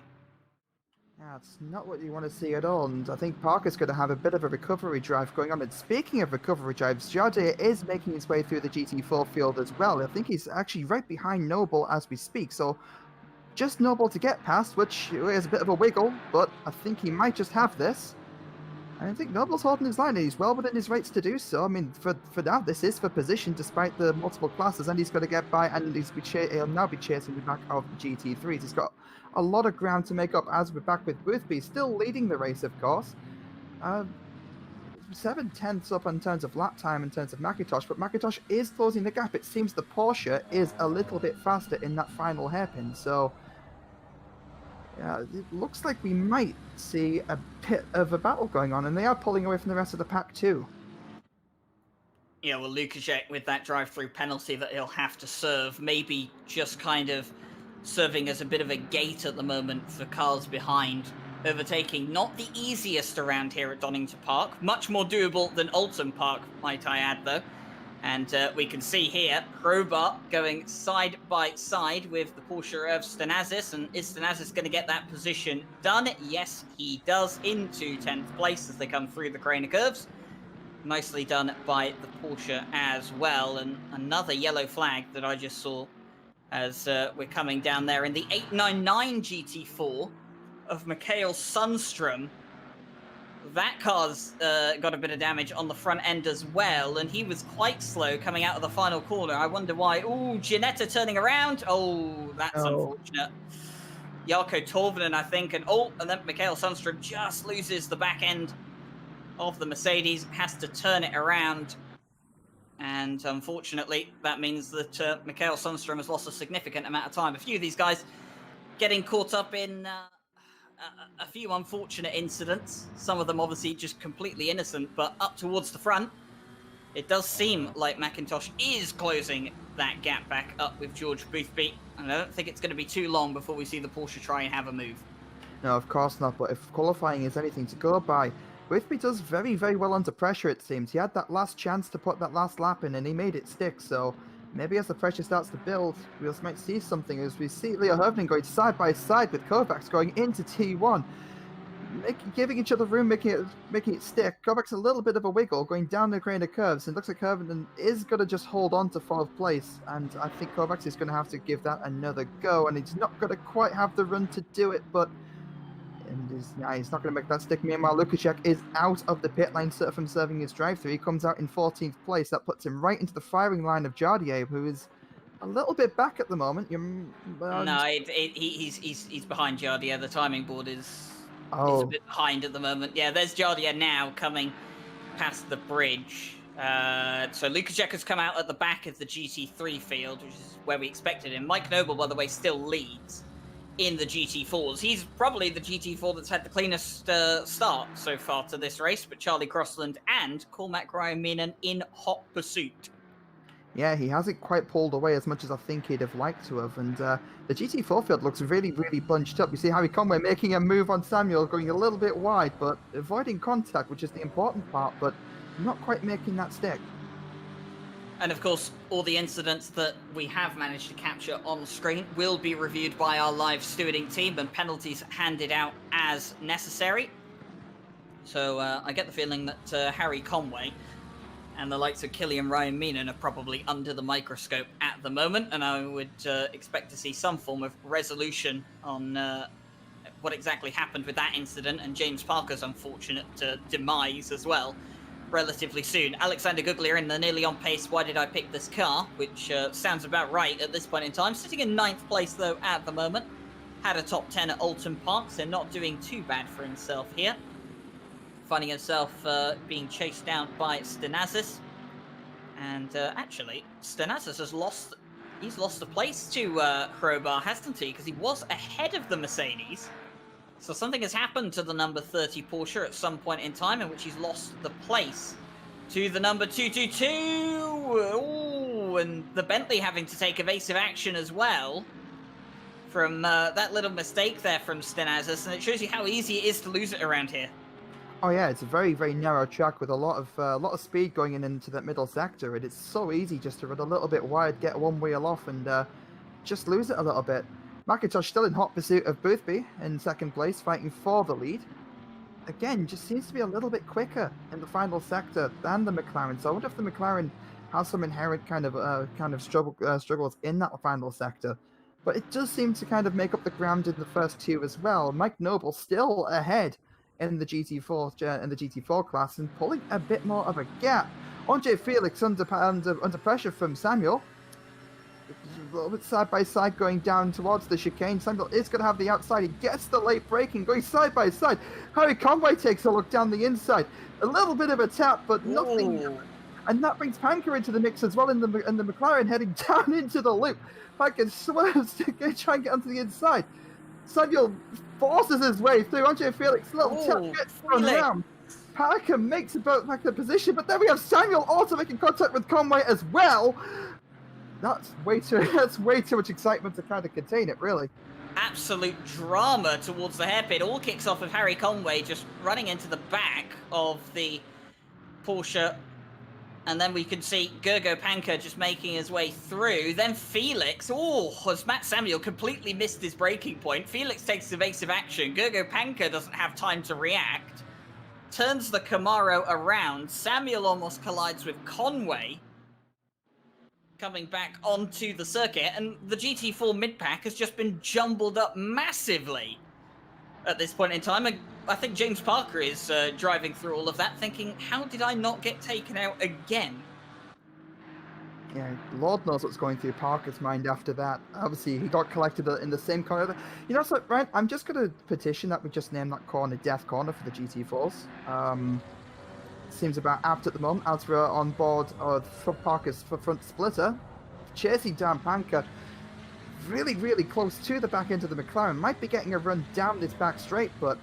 [SPEAKER 2] Yeah, it's not what you want to see at all, and I think Parker's going to have a bit of a recovery drive going on. And speaking of recovery drives, Jardier is making his way through the GT4 field as well. I think he's actually right behind Noble as we speak, so just Noble to get past, which is a bit of a wiggle, but I think he might just have this. And I think Noble's holding his line, and he's well within his rights to do so. I mean, for now, this is for position, despite the multiple classes, and he's got to get by, and he'll now be chasing the back of the GT3s. He's got a lot of ground to make up as we're back with Boothby, still leading the race, of course. 7/10 up in terms of lap time in terms of McIntosh, but McIntosh is closing the gap. It seems the Porsche is a little bit faster in that final hairpin, so yeah, it looks like we might see a bit of a battle going on, and they are pulling away from the rest of the pack too.
[SPEAKER 1] Yeah, well, Lukaszek with that drive-through penalty that he'll have to serve, maybe just kind of serving as a bit of a gate at the moment for cars behind. Overtaking, not the easiest around here at Donington Park. Much more doable than Alton Park, might I add, though. And we can see here, Crowbar going side by side with the Porsche of Stanazis. And is Stanazis going to get that position done? Yes, he does, into 10th place as they come through the Craner curves. Nicely done by the Porsche as well. And another yellow flag that I just saw as we're coming down there in the 899 GT4 of Mikhail Sundstrom. That car's got a bit of damage on the front end as well, and he was quite slow coming out of the final corner. I wonder why. Oh, Ginetta turning around. Oh, that's unfortunate. Jarkko Torvinen, I think, and then Mikhail Sundstrom just loses the back end of the Mercedes, has to turn it around. And unfortunately, that means that Mikhail Sundstrom has lost a significant amount of time. A few of these guys getting caught up in a few unfortunate incidents. Some of them obviously just completely innocent, but up towards the front, it does seem like McIntosh is closing that gap back up with George Boothby. And I don't think it's going to be too long before we see the Porsche try and have a move.
[SPEAKER 2] No, of course not, but if qualifying is anything to go by, Boothby does very, very well under pressure, it seems. He had that last chance to put that last lap in, and he made it stick, so maybe as the pressure starts to build, we might see something as we see Leo Hovnen going side by side with Kovacs going into T1, giving each other room, making it stick. Kovacs a little bit of a wiggle going down the Craner curves, and looks like Hovnen is going to just hold on to 4th place, and I think Kovacs is going to have to give that another go, and he's not going to quite have the run to do it, but he's not going to make that stick. Meanwhile, Lukaszek is out of the pit lane from serving his drive-through. He comes out in 14th place. That puts him right into the firing line of Jardier, who is a little bit back at the moment.
[SPEAKER 1] No, he's behind Jardier. The timing board is a bit behind at the moment. Yeah, there's Jardier now coming past the bridge. So Lukaszek has come out at the back of the GT3 field, which is where we expected him. Mike Noble, by the way, still leads in the GT4s. He's probably the GT4 that's had the cleanest start so far to this race, but Charlie Crossland and Cormac Ryan Meenan in hot pursuit.
[SPEAKER 2] Yeah, he hasn't quite pulled away as much as I think he'd have liked to have, and the GT4 field looks really, really bunched up. You see Harry Conway making a move on Samuel, going a little bit wide, but avoiding contact, which is the important part, but not quite making that stick.
[SPEAKER 1] And of course, all the incidents that we have managed to capture on screen will be reviewed by our live stewarding team and penalties handed out as necessary. So I get the feeling that Harry Conway and the likes of Killian Ryan Meenan are probably under the microscope at the moment, and I would expect to see some form of resolution on what exactly happened with that incident and James Parker's unfortunate demise as well. relatively soon. Alexander Guglia in the nearly on pace Why Did I Pick This Car, which sounds about right at this point in time. Sitting in 9th place, though, at the moment. Had a top 10 at Alton Park, so not doing too bad for himself here. Finding himself being chased down by Stenazis. And actually, Stenazis has lost... He's lost a place to Crowbar, hasn't he? Because he was ahead of the Mercedes. So something has happened to the number 30 Porsche at some point in time in which he's lost the place to the number 222. Ooh, and the Bentley having to take evasive action as well from that little mistake there from Stenazis. And it shows you how easy it is to lose it around here.
[SPEAKER 2] Oh yeah, it's a very, very narrow track with a lot of speed going into that middle sector, and it's so easy just to run a little bit wide, get one wheel off, and just lose it a little bit. McIntosh still in hot pursuit of Boothby in 2nd place, fighting for the lead. Again, just seems to be a little bit quicker in the final sector than the McLaren. So I wonder if the McLaren has some inherent kind of struggles in that final sector. But it does seem to kind of make up the ground in the first 2 as well. Mike Noble still ahead in the GT4 class and pulling a bit more of a gap. Andre Felix under pressure from Samuel. A little bit side by side going down towards the chicane. Samuel is going to have the outside. He gets the late braking, going side by side. Harry Conway takes a look down the inside. A little bit of a tap, but nothing. Ooh. And that brings Panker into the mix as well in the McLaren, heading down into the loop. Panker swerves to try and get onto the inside. Samuel forces his way through. Andre Felix, little tap, gets thrown around. Parker makes about back the position, but then we have Samuel also making contact with Conway as well. That's way too much excitement to kind of contain it, really.
[SPEAKER 1] Absolute drama towards the hairpin. All kicks off of Harry Conway just running into the back of the Porsche. And then we can see Gergo Panker just making his way through. Then Felix, as Matt Samuel completely missed his braking point. Felix takes evasive action. Gergo Panker doesn't have time to react. Turns the Camaro around. Samuel almost collides with Conway, coming back onto the circuit, and the GT4 mid-pack has just been jumbled up massively at this point in time. I think James Parker is driving through all of that thinking, how did I not get taken out again?
[SPEAKER 2] Yeah, Lord knows what's going through Parker's mind after that. Obviously, he got collected in the same corner. You know, so, right, I'm just going to petition that we just name that corner Death Corner for the GT4s. Seems about apt at the moment as we're on board for Parker's front splitter, chasing down Panker, really, really close to the back end of the McLaren. Might be getting a run down this back straight, but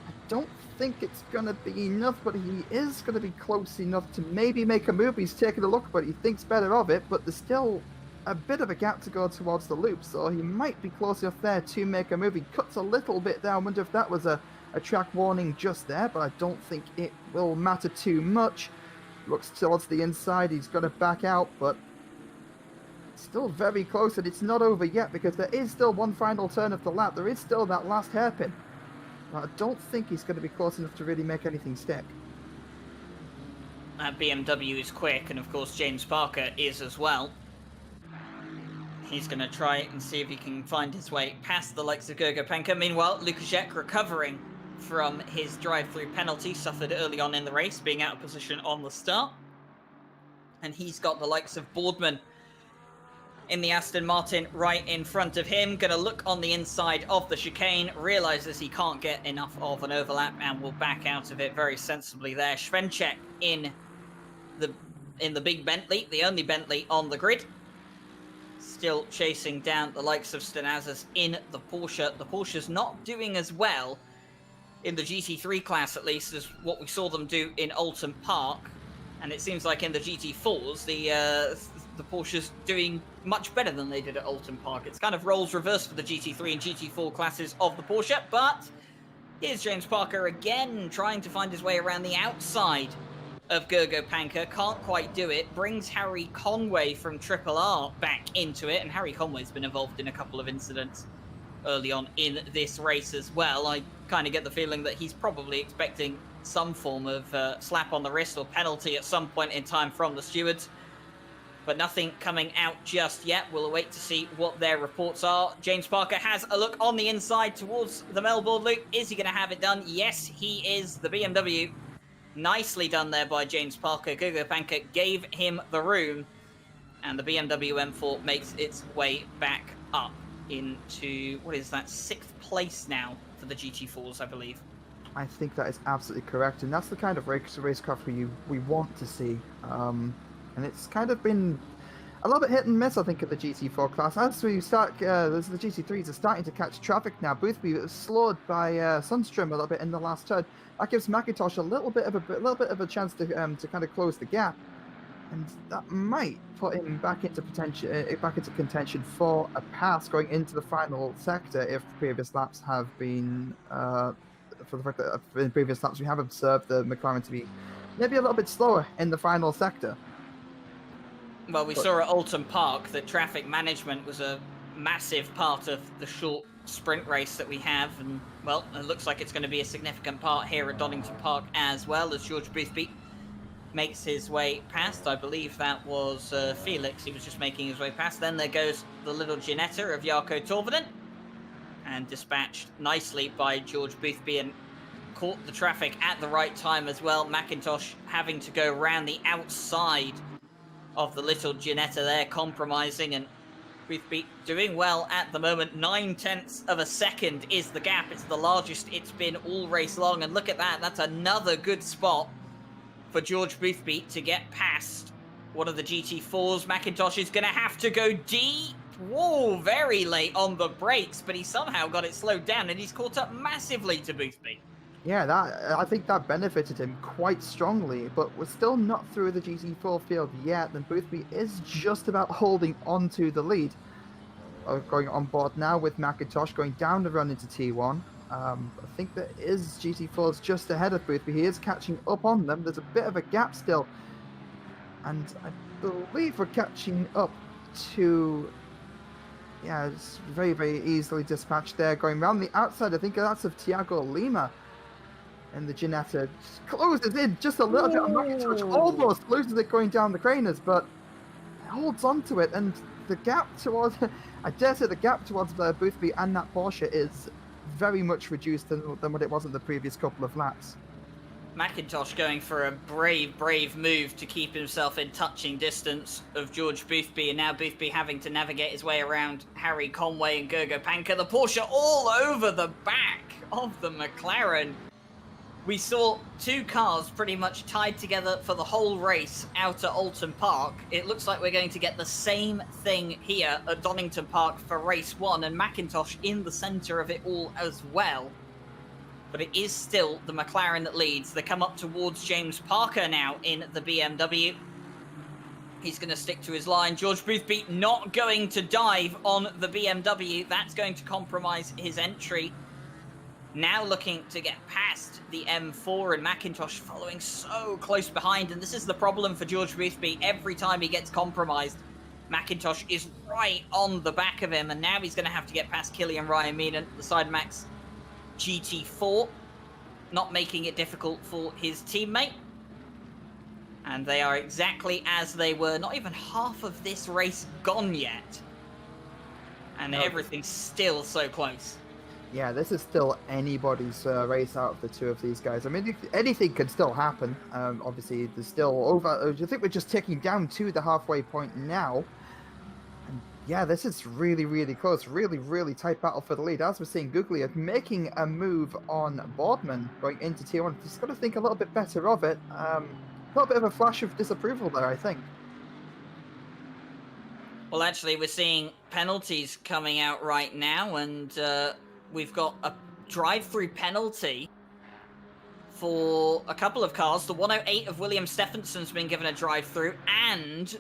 [SPEAKER 2] I don't think it's going to be enough. But he is going to be close enough to maybe make a move. He's taking a look, but he thinks better of it. But there's still a bit of a gap to go towards the loop, so he might be close enough there to make a move. He cuts a little bit there. I wonder if that was a track warning just there, but I don't think it will matter too much. Looks towards the inside, he's got to back out, but still very close, and it's not over yet because there is still one final turn of the lap. There is still that last hairpin. But I don't think he's going to be close enough to really make anything stick.
[SPEAKER 1] BMW is quick, and of course James Parker is as well. He's going to try and see if he can find his way past the likes of Gergo Panker. Meanwhile, Lukaszek recovering from his drive-through penalty suffered early on in the race, being out of position on the start. And he's got the likes of Boardman in the Aston Martin right in front of him. Going to look on the inside of the chicane, realises he can't get enough of an overlap and will back out of it very sensibly there. Svenček in the big Bentley, the only Bentley on the grid. Still chasing down the likes of Stenazis in the Porsche. The Porsche's not doing as well in the GT3 class, at least, as what we saw them do in Alton Park. And it seems like in the GT4s, the Porsche's doing much better than they did at Alton Park. It's kind of roles reversed for the GT3 and GT4 classes of the Porsche, but here's James Parker again, trying to find his way around the outside of Gergo Panker. Can't quite do it. Brings Harry Conway from Triple R back into it, and Harry Conway's been involved in a couple of incidents early on in this race as well. I kind of get the feeling that he's probably expecting some form of slap on the wrist or penalty at some point in time from the stewards, but nothing coming out just yet. We'll await to see what their reports are. James Parker has a look on the inside towards the Melbourne loop. Is he going to have it done? Yes, he is. The BMW Nicely done there by James Parker. Gogo Panker gave him the room, and the BMW M4 makes its way back up into, what is that, 6th place now for the GT4s, I believe.
[SPEAKER 2] I think that is absolutely correct, and that's the kind of racecraft we want to see. And it's kind of been a little bit hit and miss, I think, at the GT4 class. As we start, the GT3s are starting to catch traffic now. Boothby was slowed by Sundstrom a little bit in the last turn. That gives McIntosh a little bit of a chance to kind of close the gap, and that might put him back into contention for a pass going into the final sector if the previous laps have been. For the fact that in previous laps we have observed the McLaren to be maybe a little bit slower in the final sector.
[SPEAKER 1] Well, we saw at Alton Park that traffic management was a massive part of the short sprint race that we have, and, well, it looks like it's going to be a significant part here at Donington Park as well, as George Boothby makes his way past. I believe that was Felix. He was just making his way past. Then there goes the little Ginetta of Jarkko Torvinen, and dispatched nicely by George Boothby, and caught the traffic at the right time as well. McIntosh having to go around the outside of the little Ginetta there, compromising, and Boothby doing well at the moment. 9/10 of a second is the gap. It's the largest it's been all race long, and look at that. That's another good spot for George Boothby to get past one of the GT4s. McIntosh is going to have to go deep. Whoa, very late on the brakes, but he somehow got it slowed down, and he's caught up massively to Boothby.
[SPEAKER 2] Yeah, I think that benefited him quite strongly, but we're still not through the GT4 field yet, and Boothby is just about holding on to the lead. Going on board now with McIntosh, going down the run into T1. I think there is GT4s just ahead of Boothby. He is catching up on them. There's a bit of a gap still, and I believe we're catching up to... Yeah, it's very, very easily dispatched there. Going around the outside, I think that's of Thiago Lima. And the Ginetta closes in just a little bit. McIntosh almost loses it going down the Craners, but holds on to it. And the gap towards, I dare say the gap towards Boothby and that Porsche is very much reduced than what it was in the previous couple of laps.
[SPEAKER 1] McIntosh going for a brave move to keep himself in touching distance of George Boothby, and now Boothby having to navigate his way around Harry Conway and Gogo Panker. The Porsche all over the back of the McLaren. We saw two cars pretty much tied together for the whole race out at Alton Park. It looks like we're going to get the same thing here at Donington Park for race 1, and McIntosh in the centre of it all as well. But it is still the McLaren that leads. They come up towards James Parker now in the BMW. He's going to stick to his line. George Boothby not going to dive on the BMW. That's going to compromise his entry. Now looking to get past the M4, and McIntosh following so close behind. And this is the problem for George Boothby. Every time he gets compromised, McIntosh is right on the back of him. And now he's going to have to get past Killian Ryan Meenan, the Side Max GT4, not making it difficult for his teammate. And they are exactly as they were. Not even half of this race gone yet. And everything's still so close.
[SPEAKER 2] Yeah, this is still anybody's race out of the two of these guys. I mean, anything can still happen. Obviously, there's still over... I think we're just ticking down to the halfway point now. And yeah, this is really, really close. Really, really tight battle for the lead. As we're seeing, Guglia making a move on Boardman going into T1. He's got to think a little bit better of it. A little bit of a flash of disapproval there, I think.
[SPEAKER 1] Well, actually, we're seeing penalties coming out right now, and we've got a drive-through penalty for a couple of cars. The 108 of William Stephenson's been given a drive-through, and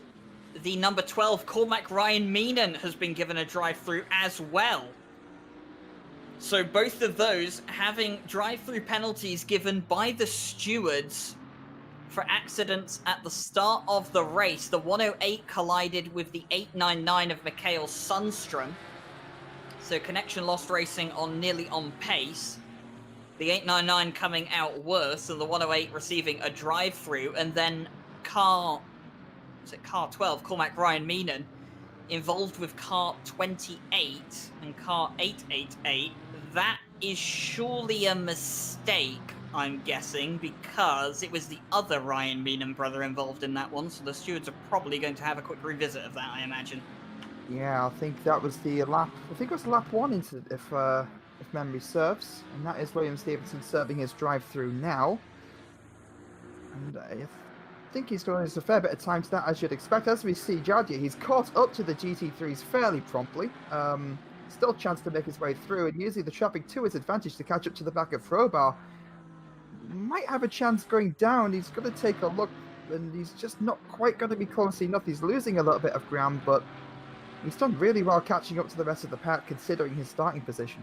[SPEAKER 1] the number 12 Cormac Ryan Meenan has been given a drive-through as well. So both of those having drive-through penalties given by the stewards for accidents at the start of the race. The 108 collided with the 899 of Mikhail Sundstrom. So connection lost racing on nearly on pace. The 899 coming out worse, and the 108 receiving a drive-through, and then car 12, Cormac Ryan Meenan, involved with car 28 and car 888. That is surely a mistake I'm guessing, because it was the other Ryan Meenan brother involved in that one, so the stewards are probably going to have a quick revisit of that, I imagine.
[SPEAKER 2] Yeah, I think that was the lap. I think it was lap one incident, if memory serves, and that is William Stevenson serving his drive-through now. And I think he's going a fair bit of time to that, as you'd expect. As we see Jadia, he's caught up to the GT3s fairly promptly. Still a chance to make his way through, and using the traffic to his advantage to catch up to the back of Frobar. Might have a chance going down. He's going to take a look, and he's just not quite going to be close enough. He's losing a little bit of ground, but he's done really well catching up to the rest of the pack, considering his starting position.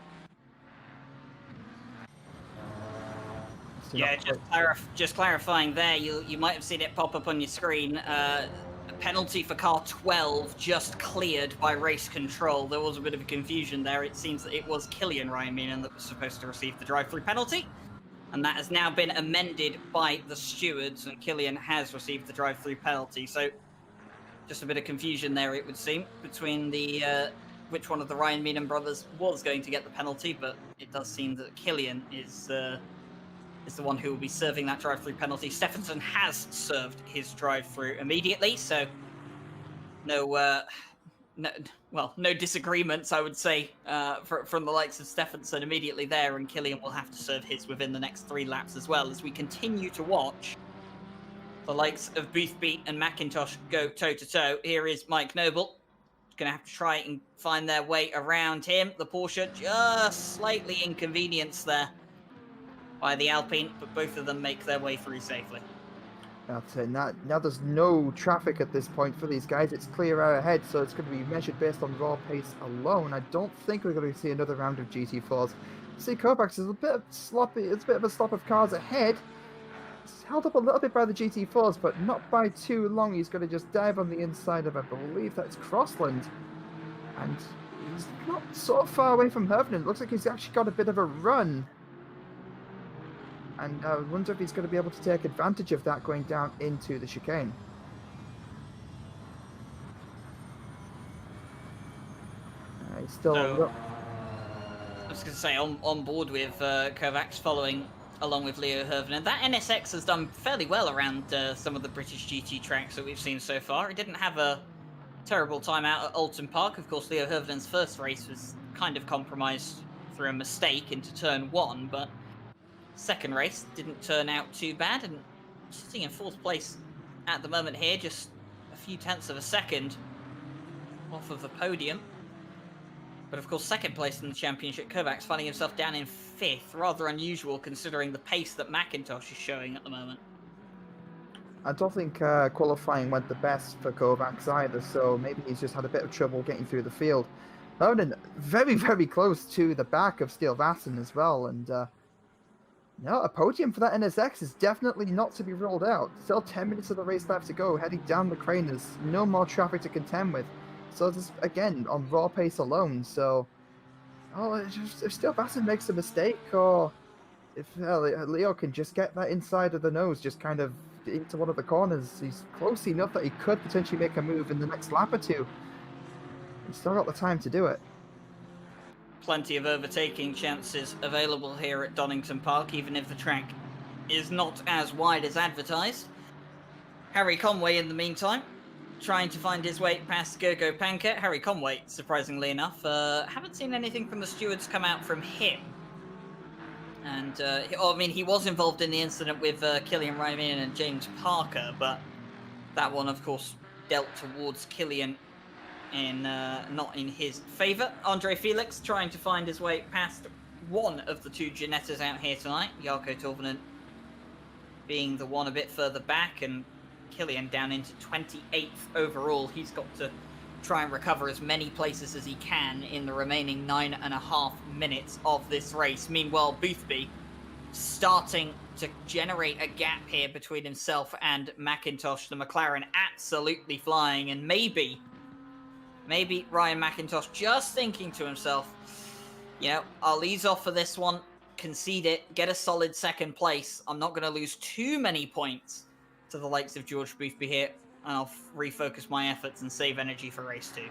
[SPEAKER 1] Yeah, just clarifying there, you might have seen it pop up on your screen. A penalty for car 12 just cleared by race control. There was a bit of a confusion there. It seems that it was Killian Ryan Meenan that was supposed to receive the drive-through penalty, and that has now been amended by the stewards, and Killian has received the drive-through penalty. So just a bit of confusion there, it would seem, between the which one of the Ryan Meenan brothers was going to get the penalty, but it does seem that Killian is the one who will be serving that drive-through penalty. Stephenson has served his drive-through immediately, so no disagreements, I would say, from the likes of Stephenson immediately there, and Killian will have to serve his within the next 3 laps as well, as we continue to watch the likes of Boothby and McIntosh go toe-to-toe. Here is Mike Noble. Going to have to try and find their way around him. The Porsche just slightly inconvenienced there by the Alpine, but both of them make their way through safely.
[SPEAKER 2] That's it. Now there's no traffic at this point for these guys. It's clear out ahead, so it's going to be measured based on raw pace alone. I don't think we're going to see another round of GT4s. See, Kovacs is a bit sloppy. It's a bit of a slop of cars ahead. It's held up a little bit by the GT4s, but not by too long. He's going to just dive on the inside of, I believe that's Crossland. And he's not so far away from Hervenen. It looks like he's actually got a bit of a run. And I wonder if he's going to be able to take advantage of that going down into the chicane. He's still...
[SPEAKER 1] I was going to say, on board with Kovacs following along with Leo Hervenen. That NSX has done fairly well around some of the British GT tracks that we've seen so far. It didn't have a terrible time out at Alton Park. Of course, Leo Hervenen's first race was kind of compromised through a mistake into turn 1, but second race didn't turn out too bad, and sitting in 4th place at the moment here, just a few tenths of a second off of the podium. But of course, second place in the championship, Kovacs finding himself down in 5th, rather unusual considering the pace that McIntosh is showing at the moment.
[SPEAKER 2] I don't think qualifying went the best for Kovacs either, so maybe he's just had a bit of trouble getting through the field. Hervenen very, very close to the back of Steele Vasson as well, and no, a podium for that NSX is definitely not to be ruled out. Still 10 minutes of the race left to go, heading down the crane. There's no more traffic to contend with. So this, again, on raw pace alone. So, if Steele Vasson makes a mistake, or if Leo can just get that inside of the nose, just kind of into one of the corners, he's close enough that he could potentially make a move in the next lap or two. He's still got the time to do it.
[SPEAKER 1] Plenty of overtaking chances available here at Donington Park, even if the track is not as wide as advertised. Harry Conway, in the meantime, trying to find his way past Gogo Panker. Harry Conway, surprisingly enough, haven't seen anything from the stewards come out from him. And, he was involved in the incident with Killian Ryan and James Parker, but that one, of course, dealt towards Killian not in his favour. Andre Felix trying to find his way past one of the 2 Ginettas out here tonight. Jarkko Torvinen being the one a bit further back, and Killian down into 28th overall. He's got to try and recover as many places as he can in the remaining 9.5 minutes of this race. Meanwhile, Boothby starting to generate a gap here between himself and McIntosh. The McLaren absolutely flying, and maybe Ryan McIntosh just thinking to himself, I'll ease off for this one, concede it, get a solid second place. I'm not going to lose too many points to the likes of George Boothby here, and I'll refocus my efforts and save energy for race 2.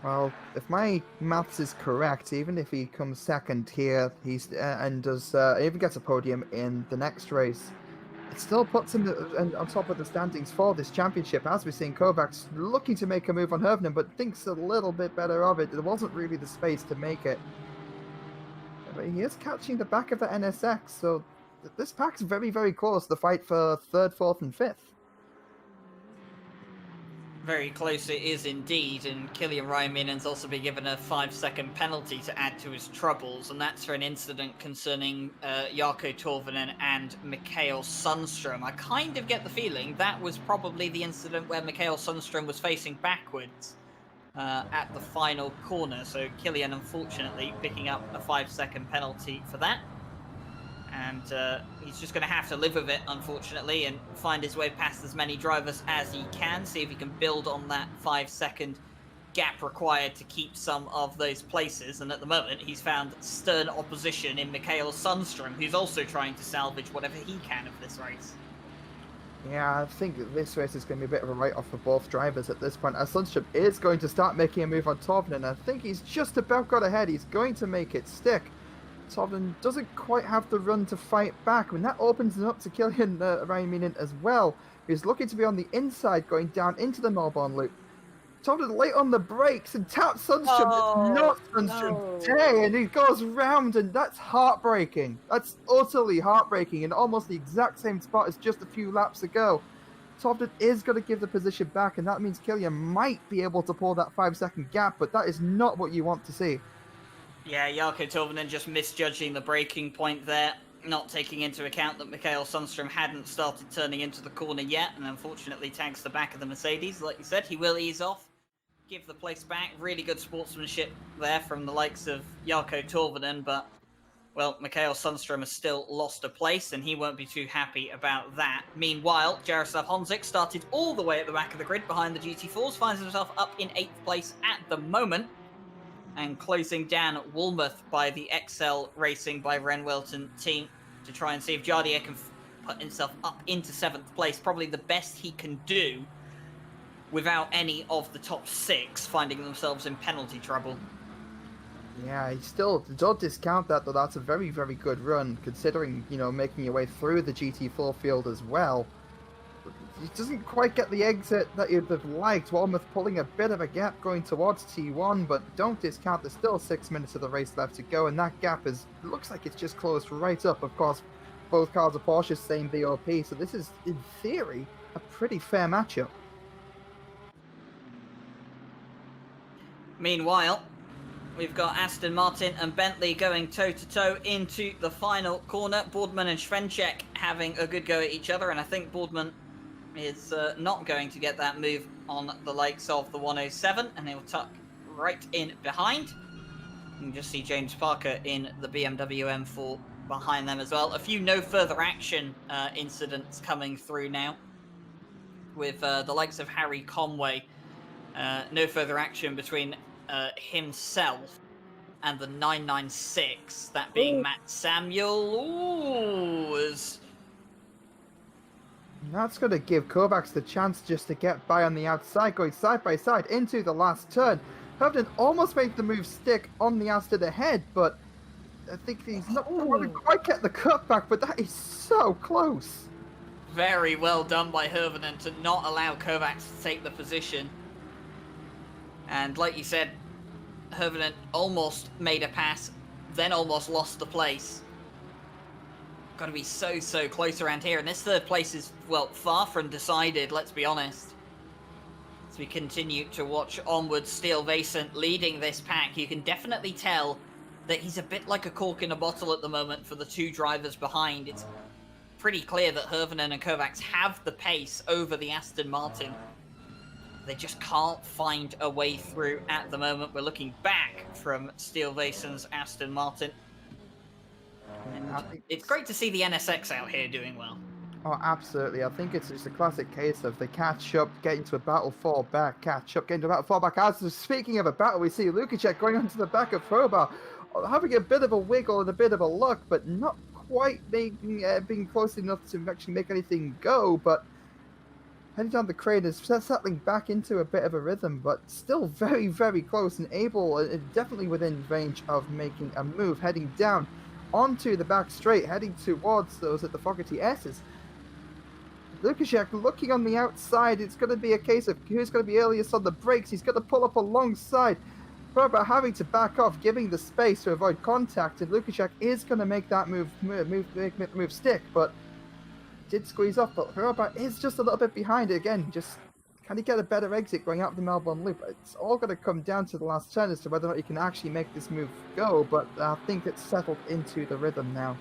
[SPEAKER 2] Well, if my maths is correct, even if he comes second here, he's and does even gets a podium in the next race, it still puts him on top of the standings for this championship. As we're seeing, Kovacs looking to make a move on Hovnen, but thinks a little bit better of it. There wasn't really the space to make it. But he is catching the back of the NSX, so this pack's very, very close. The fight for third, fourth, and fifth.
[SPEAKER 1] Very close it is indeed, and Killian Raiminen's also been given a 5-second penalty to add to his troubles, and that's for an incident concerning Jarkko Torvinen and Mikael Sundström. I kind of get the feeling that was probably the incident where Mikael Sundström was facing backwards at the final corner, so Killian unfortunately picking up a 5-second penalty for that. And he's just going to have to live with it, unfortunately, and find his way past as many drivers as he can, see if he can build on that 5-second gap required to keep some of those places. And at the moment, he's found stern opposition in Mikael Sundström, who's also trying to salvage whatever he can of this race.
[SPEAKER 2] Yeah, I think that this race is going to be a bit of a write-off for both drivers at this point, as Sundström is going to start making a move on Torvinen. I think he's just about got ahead. He's going to make it stick. Torvinen doesn't quite have the run to fight back, and that opens it up to Killian Raiminen as well, who's looking to be on the inside going down into the Melbourne loop. Torvinen late on the brakes and taps Sundström, not Sundström's day, and he goes round, and that's heartbreaking. That's utterly heartbreaking, in almost the exact same spot as just a few laps ago. Torvinen is going to give the position back, and that means Killian might be able to pull that 5-second gap, but that is not what you want to see.
[SPEAKER 1] Yeah, Jarkko Torvinen just misjudging the braking point there, not taking into account that Mikael Sundström hadn't started turning into the corner yet, and unfortunately tags the back of the Mercedes. Like you said, he will ease off, give the place back. Really good sportsmanship there from the likes of Jarkko Torvinen, but, well, Mikael Sundström has still lost a place, and he won't be too happy about that. Meanwhile, Jaroslav Honzik started all the way at the back of the grid behind the GT4s, finds himself up in 8th place at the moment, and closing down Woolworth by the XL Racing by Ren Welton team to try and see if Jardier can put himself up into 7th place. Probably the best he can do without any of the top 6 finding themselves in penalty trouble.
[SPEAKER 2] Yeah, you still don't discount that, though. That's a very, very good run, considering, you know, making your way through the GT4 field as well. He doesn't quite get the exit that you'd have liked. Walmouth pulling a bit of a gap going towards T1, but don't discount there's still 6 minutes of the race left to go, and that gap looks like it's just closed right up. Of course, both cars are Porsche, same BOP, so this is, in theory, a pretty fair matchup.
[SPEAKER 1] Meanwhile, we've got Aston Martin and Bentley going toe-to-toe into the final corner. Boardman and Schwencek having a good go at each other, and I think Boardman is not going to get that move on the likes of the 107, and he'll tuck right in behind. You can just see James Parker in the BMW M4 behind them as well. A few no further action incidents coming through now with the likes of Harry Conway. No further action between himself and the 996, that being Matt Samuel. Ooh,
[SPEAKER 2] That's going to give Kovacs the chance just to get by on the outside, going side by side into the last turn. Hovden almost made the move stick on the Aston ahead, but I think he's not quite get the cutback, but that is so close.
[SPEAKER 1] Very well done by Hirvonen to not allow Kovacs to take the position. And like you said, Hirvonen almost made a pass, then almost lost the place. Got to be so close around here, and this 3rd place is, well, far from decided, let's be honest. As we continue to watch onwards, Steele Vason leading this pack, you can definitely tell that he's a bit like a cork in a bottle at the moment for the 2 drivers behind. It's pretty clear that Hirvonen and Kovacs have the pace over the Aston Martin. They just can't find a way through at the moment. We're looking back from Steele Vason's Aston Martin. And it's great to see the NSX out here doing well.
[SPEAKER 2] Oh, absolutely. I think it's just a classic case of they catch up, get into a battle, fall back, catch up, get into a battle, fall back. As speaking of a battle, we see Lukacek going onto the back of Hobart, having a bit of a wiggle and a bit of a luck, but not quite being close enough to actually make anything go. But Heading down the crane is settling back into a bit of a rhythm, but still very, very close and able, definitely within range of making a move, heading down onto the back straight, heading towards those at the Fogarty S's. Lukashek looking on the outside. It's going to be a case of who's going to be earliest on the brakes. He's going to pull up alongside. Herbert having to back off, giving the space to avoid contact, and Lukashek is going to make that move stick, but did squeeze off. But Herbert is just a little bit behind it again. Just can he get a better exit going out the Melbourne Loop? It's all going to come down to the last turn as to whether or not he can actually make this move go, but I think it's settled into the rhythm now.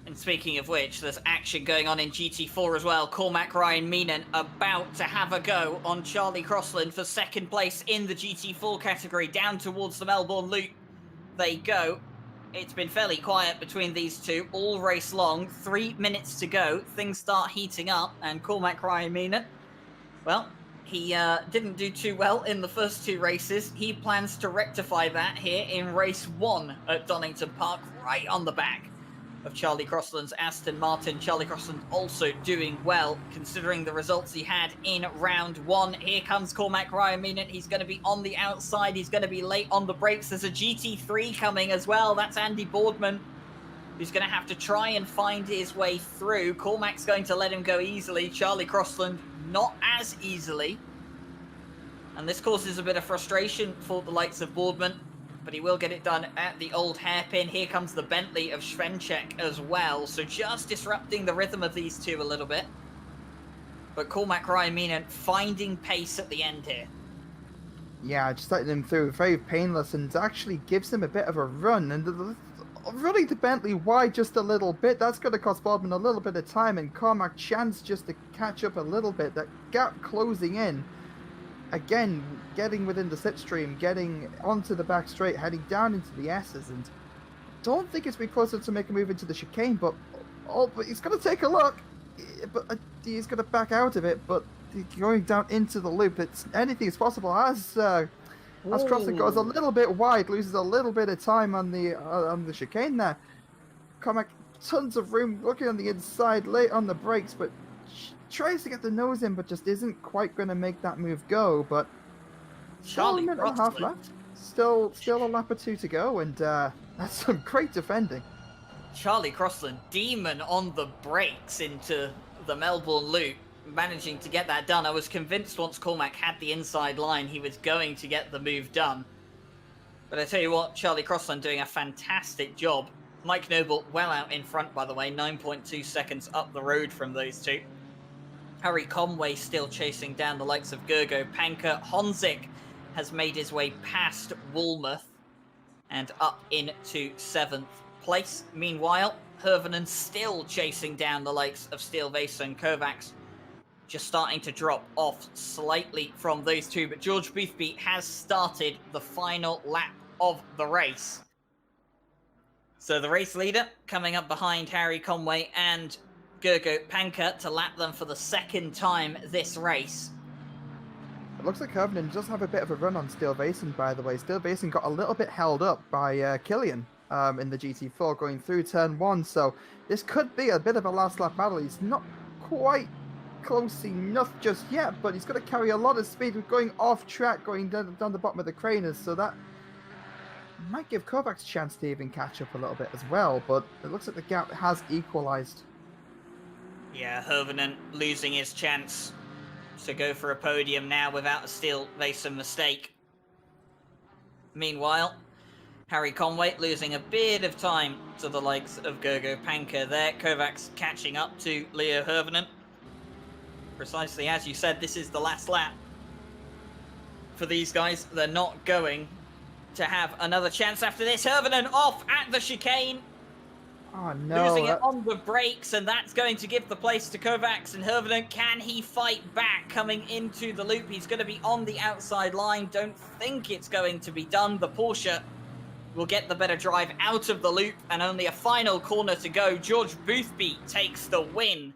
[SPEAKER 1] And speaking of which, there's action going on in GT4 as well. Cormac Ryan Meenan about to have a go on Charlie Crossland for second place in the GT4 category, down towards the Melbourne Loop. They go. It's been fairly quiet between these two all race long. 3 minutes to go. Things start heating up, and Cormac Ryan Meenan, well, he didn't do too well in the first two races. He plans to rectify that here in race 1 at Donington Park, right on the back of Charlie Crossland's Aston Martin. Charlie Crossland also doing well, considering the results he had in round 1. Here comes Cormac Ryan Meenan. He's going to be on the outside. He's going to be late on the brakes. There's a GT3 coming as well. That's Andy Boardman, who's going to have to try and find his way through. Cormac's going to let him go easily. Charlie Crossland not as easily. And this causes a bit of frustration for the likes of Boardman, but he will get it done at the old hairpin. Here comes the Bentley of Svenchek as well, so just disrupting the rhythm of these two a little bit. But Cormac Ryan Meenan finding pace at the end here.
[SPEAKER 2] Yeah, just letting him through, very painless, and actually gives him a bit of a run. And running the Bentley wide just a little bit, that's going to cost Boardman a little bit of time, and Cormac chance just to catch up a little bit. That gap closing in. Again, getting within the slipstream, getting onto the back straight, heading down into the S's, and don't think it's been close enough to make a move into the chicane, but he's going to take a look, but he's going to back out of it, but going down into the loop, anything is possible as Crossland goes a little bit wide, loses a little bit of time on the chicane there. Cormac, tons of room, looking on the inside, late on the brakes, but tries to get the nose in, but just isn't quite going to make that move go. But still a minute and a half left. Still a lap or two to go, and that's some great defending.
[SPEAKER 1] Charlie Crossland, demon on the brakes into the Melbourne Loop, managing to get that done. I was convinced once Cormac had the inside line, he was going to get the move done. But I tell you what, Charlie Crossland doing a fantastic job. Mike Noble well out in front, by the way, 9.2 seconds up the road from those two. Harry Conway still chasing down the likes of Gergo Panker. Honzik has made his way past Woolworth and up into 7th place. Meanwhile, Hirvonen still chasing down the likes of Steele-Vasa and Kovacs, just starting to drop off slightly from those two. But George Boothby has started the final lap of the race. So the race leader coming up behind Harry Conway and Gergo Panker to lap them for the second time this race.
[SPEAKER 2] It looks like Hirvonen does have a bit of a run on Steele-Vasa, by the way. Steele-Vasa got a little bit held up by Killian in the GT4 going through turn 1, so this could be a bit of a last lap battle. He's not quite close enough just yet, but he's going to carry a lot of speed with going off track, going down the bottom of the craners, so that might give Kovacs a chance to even catch up a little bit as well, but it looks like the gap has equalised.
[SPEAKER 1] Yeah, Hirvonen losing his chance to go for a podium now without a Steele-Vasa mistake. Meanwhile, Harry Conway losing a bit of time to the likes of Gergo Panker there. Kovacs catching up to Leo Hirvonen. Precisely as you said, this is the last lap for these guys. They're not going to have another chance after this. Hirvonen off at the chicane.
[SPEAKER 2] Oh no.
[SPEAKER 1] Losing it on the brakes, and that's going to give the place to Kovacs. And Hirvonen, can he fight back coming into the loop? He's going to be on the outside line. Don't think it's going to be done. The Porsche will get the better drive out of the loop, and only a final corner to go. George Boothby takes the win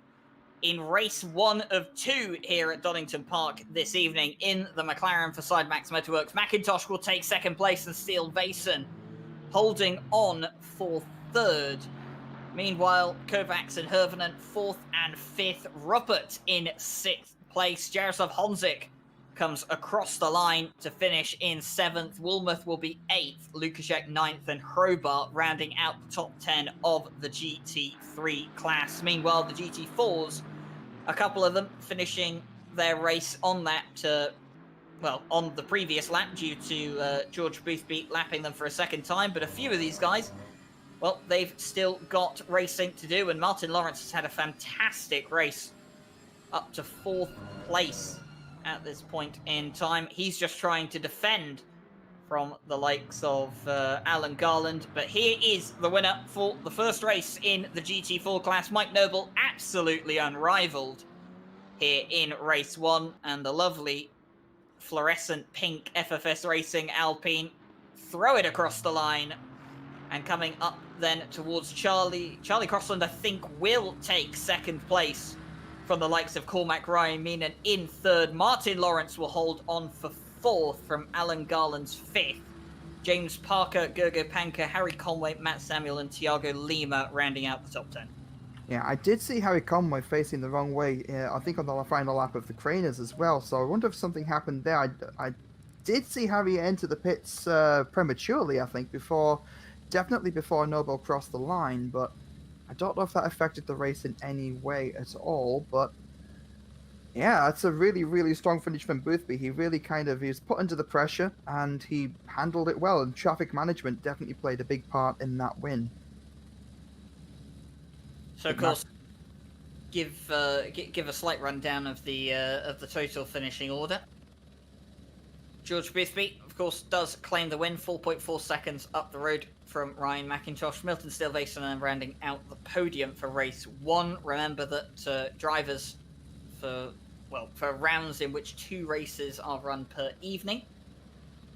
[SPEAKER 1] in race 1 of 2 here at Donington Park this evening in the McLaren for Sidemax Motorworks. McIntosh will take second place, and Steele-Vasa holding on for third. Meanwhile, Kovacs and Hervenen 4th and 5th. Rupert in 6th place. Jaroslav Honzik comes across the line to finish in 7th. Woolmouth will be 8th. Lukashek 9th. And Hobart rounding out the top 10 of the GT3 class. Meanwhile, the GT4s, a couple of them finishing their race on that on the previous lap due to George Boothby lapping them for a second time. But a few of these guys, well, they've still got racing to do. And Martin Lawrence has had a fantastic race up to 4th place at this point in time. He's just trying to defend from the likes of Alan Garland. But here is the winner for the first race in the GT4 class. Mike Noble, absolutely unrivaled here in race 1. And the lovely fluorescent pink FFS Racing Alpine throw it across the line. And coming up then towards Charlie Crossland, I think, will take 2nd place from the likes of Cormac Ryan Meenan in 3rd. Martin Lawrence will hold on for 4th from Alan Garland's 5th. James Parker, Gergo Panker, Harry Conway, Matt Samuel and Thiago Lima rounding out the top 10.
[SPEAKER 2] Yeah, I did see Harry Conway facing the wrong way, I think on the final lap of the Craners as well, so I wonder if something happened there. I did see Harry enter the pits prematurely, I think, definitely before Noble crossed the line, but I don't know if that affected the race in any way at all. But yeah, it's a really, really strong finish from Boothby. He really he was put under the pressure and he handled it well, and traffic management definitely played a big part in that win.
[SPEAKER 1] So, of course, give a slight rundown of the total finishing order. George Boothby, of course, does claim the win, 4.4 seconds up the road from Ryan McIntosh. Milton Stilvason rounding out the podium for race 1. Remember that drivers for rounds in which 2 races are run per evening,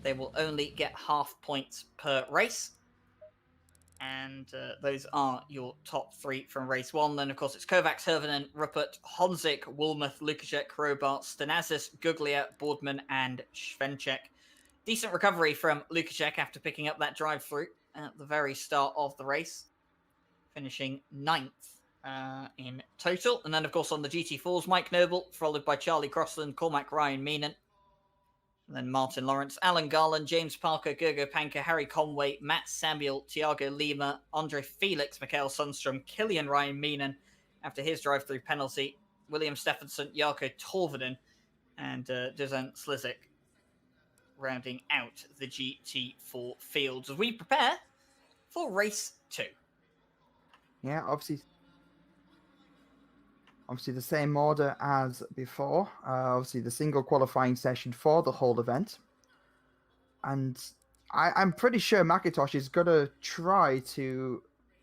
[SPEAKER 1] they will only get half points per race. And those are your top 3 from race 1. Then, of course, it's Kovacs, Hervenen, Rupert, Honzik, Woolmouth, Lukashek, Robart, Stanazis, Guglia, Boardman, and Schwencek. Decent recovery from Lukashek after picking up that drive-through at the very start of the race, finishing 9th in total. And then, of course, on the GT4s, Mike Noble, followed by Charlie Crossland, Cormac Ryan Meenan, and then Martin Lawrence, Alan Garland, James Parker, Gergo Panker, Harry Conway, Matt Samuel, Thiago Lima, Andre Felix, Mikael Sundstrom, Killian Ryan Meenan after his drive-through penalty, William Stephenson, Jarko Torvinen, and Dusan Slizik rounding out the GT4 fields as we prepare for race 2.
[SPEAKER 2] Yeah, obviously the same order as before. Obviously the single qualifying session for the whole event. And I'm pretty sure McIntosh is going to try to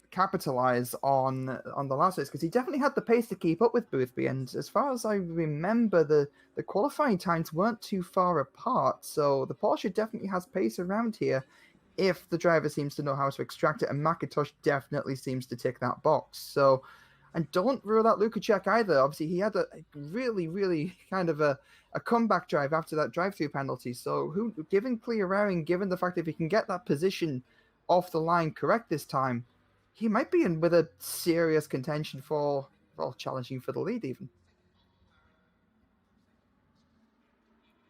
[SPEAKER 2] capitalize on the last race, because he definitely had the pace to keep up with Boothby. And as far as I remember, the qualifying times weren't too far apart. So the Porsche definitely has pace around here if the driver seems to know how to extract it. And McIntosh definitely seems to tick that box. So... And don't rule out Lukashek either. Obviously, he had a really, really kind of a comeback drive after that drive-through penalty. So, given clear airing, given the fact that if he can get that position off the line correct this time, he might be in with a serious contention for challenging for the lead even.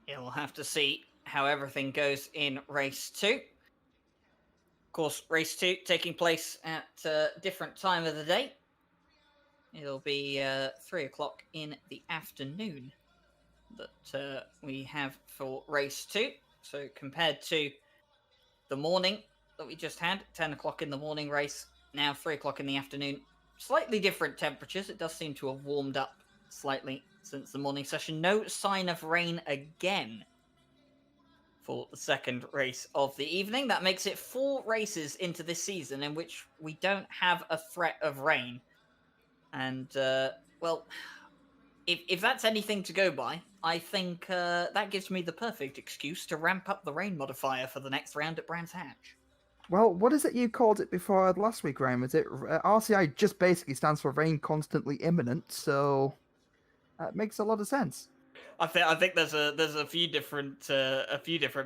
[SPEAKER 1] Yeah, we'll have to see how everything goes in race 2. Of course, race 2 taking place at a different time of the day. It'll be 3 o'clock in the afternoon that we have for race 2. So compared to the morning that we just had, 10 o'clock in the morning race, now 3 o'clock in the afternoon. Slightly different temperatures. It does seem to have warmed up slightly since the morning session. No sign of rain again for the second race of the evening. That makes it 4 races into this season in which we don't have a threat of rain. And, well, if that's anything to go by, I think that gives me the perfect excuse to ramp up the rain modifier for the next round at Brands Hatch.
[SPEAKER 2] Well, what is it you called it before last week, Ryan? Was it RCI just basically stands for rain constantly imminent, so that makes a lot of sense.
[SPEAKER 1] I think there's a few different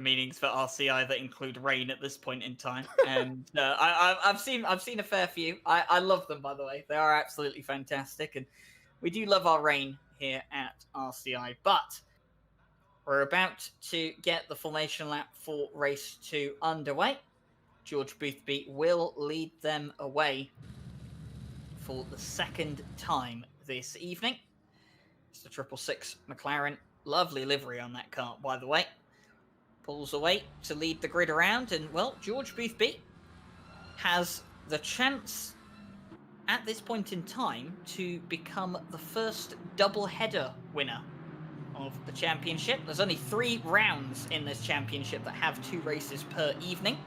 [SPEAKER 1] meanings for RCI that include rain at this point in time, and I've seen a fair few. I love them, by the way. They are absolutely fantastic, and we do love our rain here at RCI. But we're about to get the formation lap for race 2 underway. George Boothby will lead them away for the second time this evening. It's the 666 McLaren. Lovely livery on that car, by the way. Pulls away to lead the grid around, and, well, George Boothby has the chance at this point in time to become the first double-header winner of the championship. There's only 3 rounds in this championship that have 2 races per evening.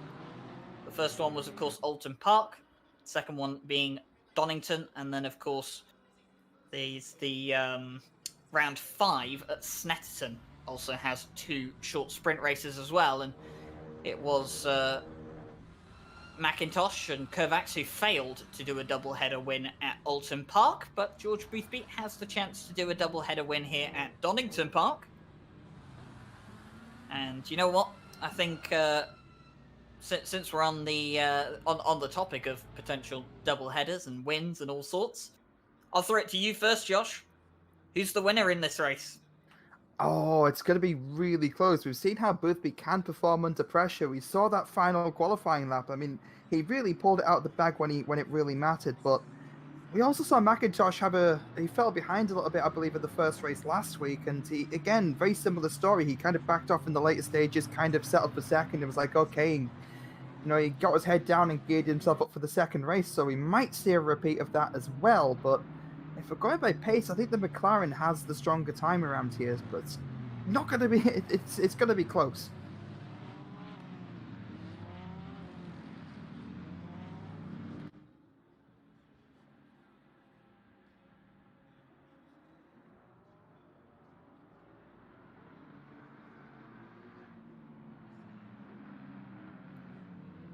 [SPEAKER 1] The first one was, of course, Alton Park. The second one being Donington, and then, of course, there's the round 5 at Snetterton. Also has 2 short sprint races as well, and it was McIntosh and Kovacs who failed to do a double-header win at Alton Park, but George Boothby has the chance to do a double-header win here at Donington Park. And you know what? I think since we're on the topic of potential double-headers and wins and all sorts, I'll throw it to you first, Josh. Who's the winner in this race?
[SPEAKER 2] Oh, it's going to be really close. We've seen how Boothby can perform under pressure. We saw that final qualifying lap. I mean, he really pulled it out of the bag when it really mattered. But we also saw McIntosh he fell behind a little bit, I believe, at the first race last week. And he, again, very similar story. He kind of backed off in the later stages, kind of settled for second. It was like, okay, he got his head down and geared himself up for the second race. So we might see a repeat of that as well. But if we're going by pace, I think the McLaren has the stronger time around here, but it's not going to be. It's going to be close.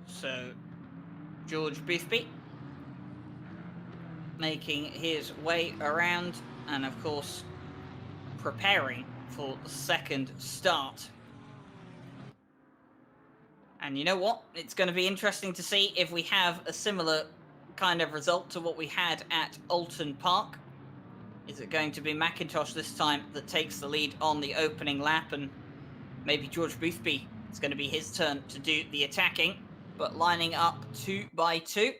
[SPEAKER 1] So, George Boothby making his way around and, of course, preparing for the second start. And you know what? It's going to be interesting to see if we have a similar kind of result to what we had at Alton Park. Is it going to be McIntosh this time that takes the lead on the opening lap, and maybe George Boothby, it's going to be his turn to do the attacking, but lining up 2 by 2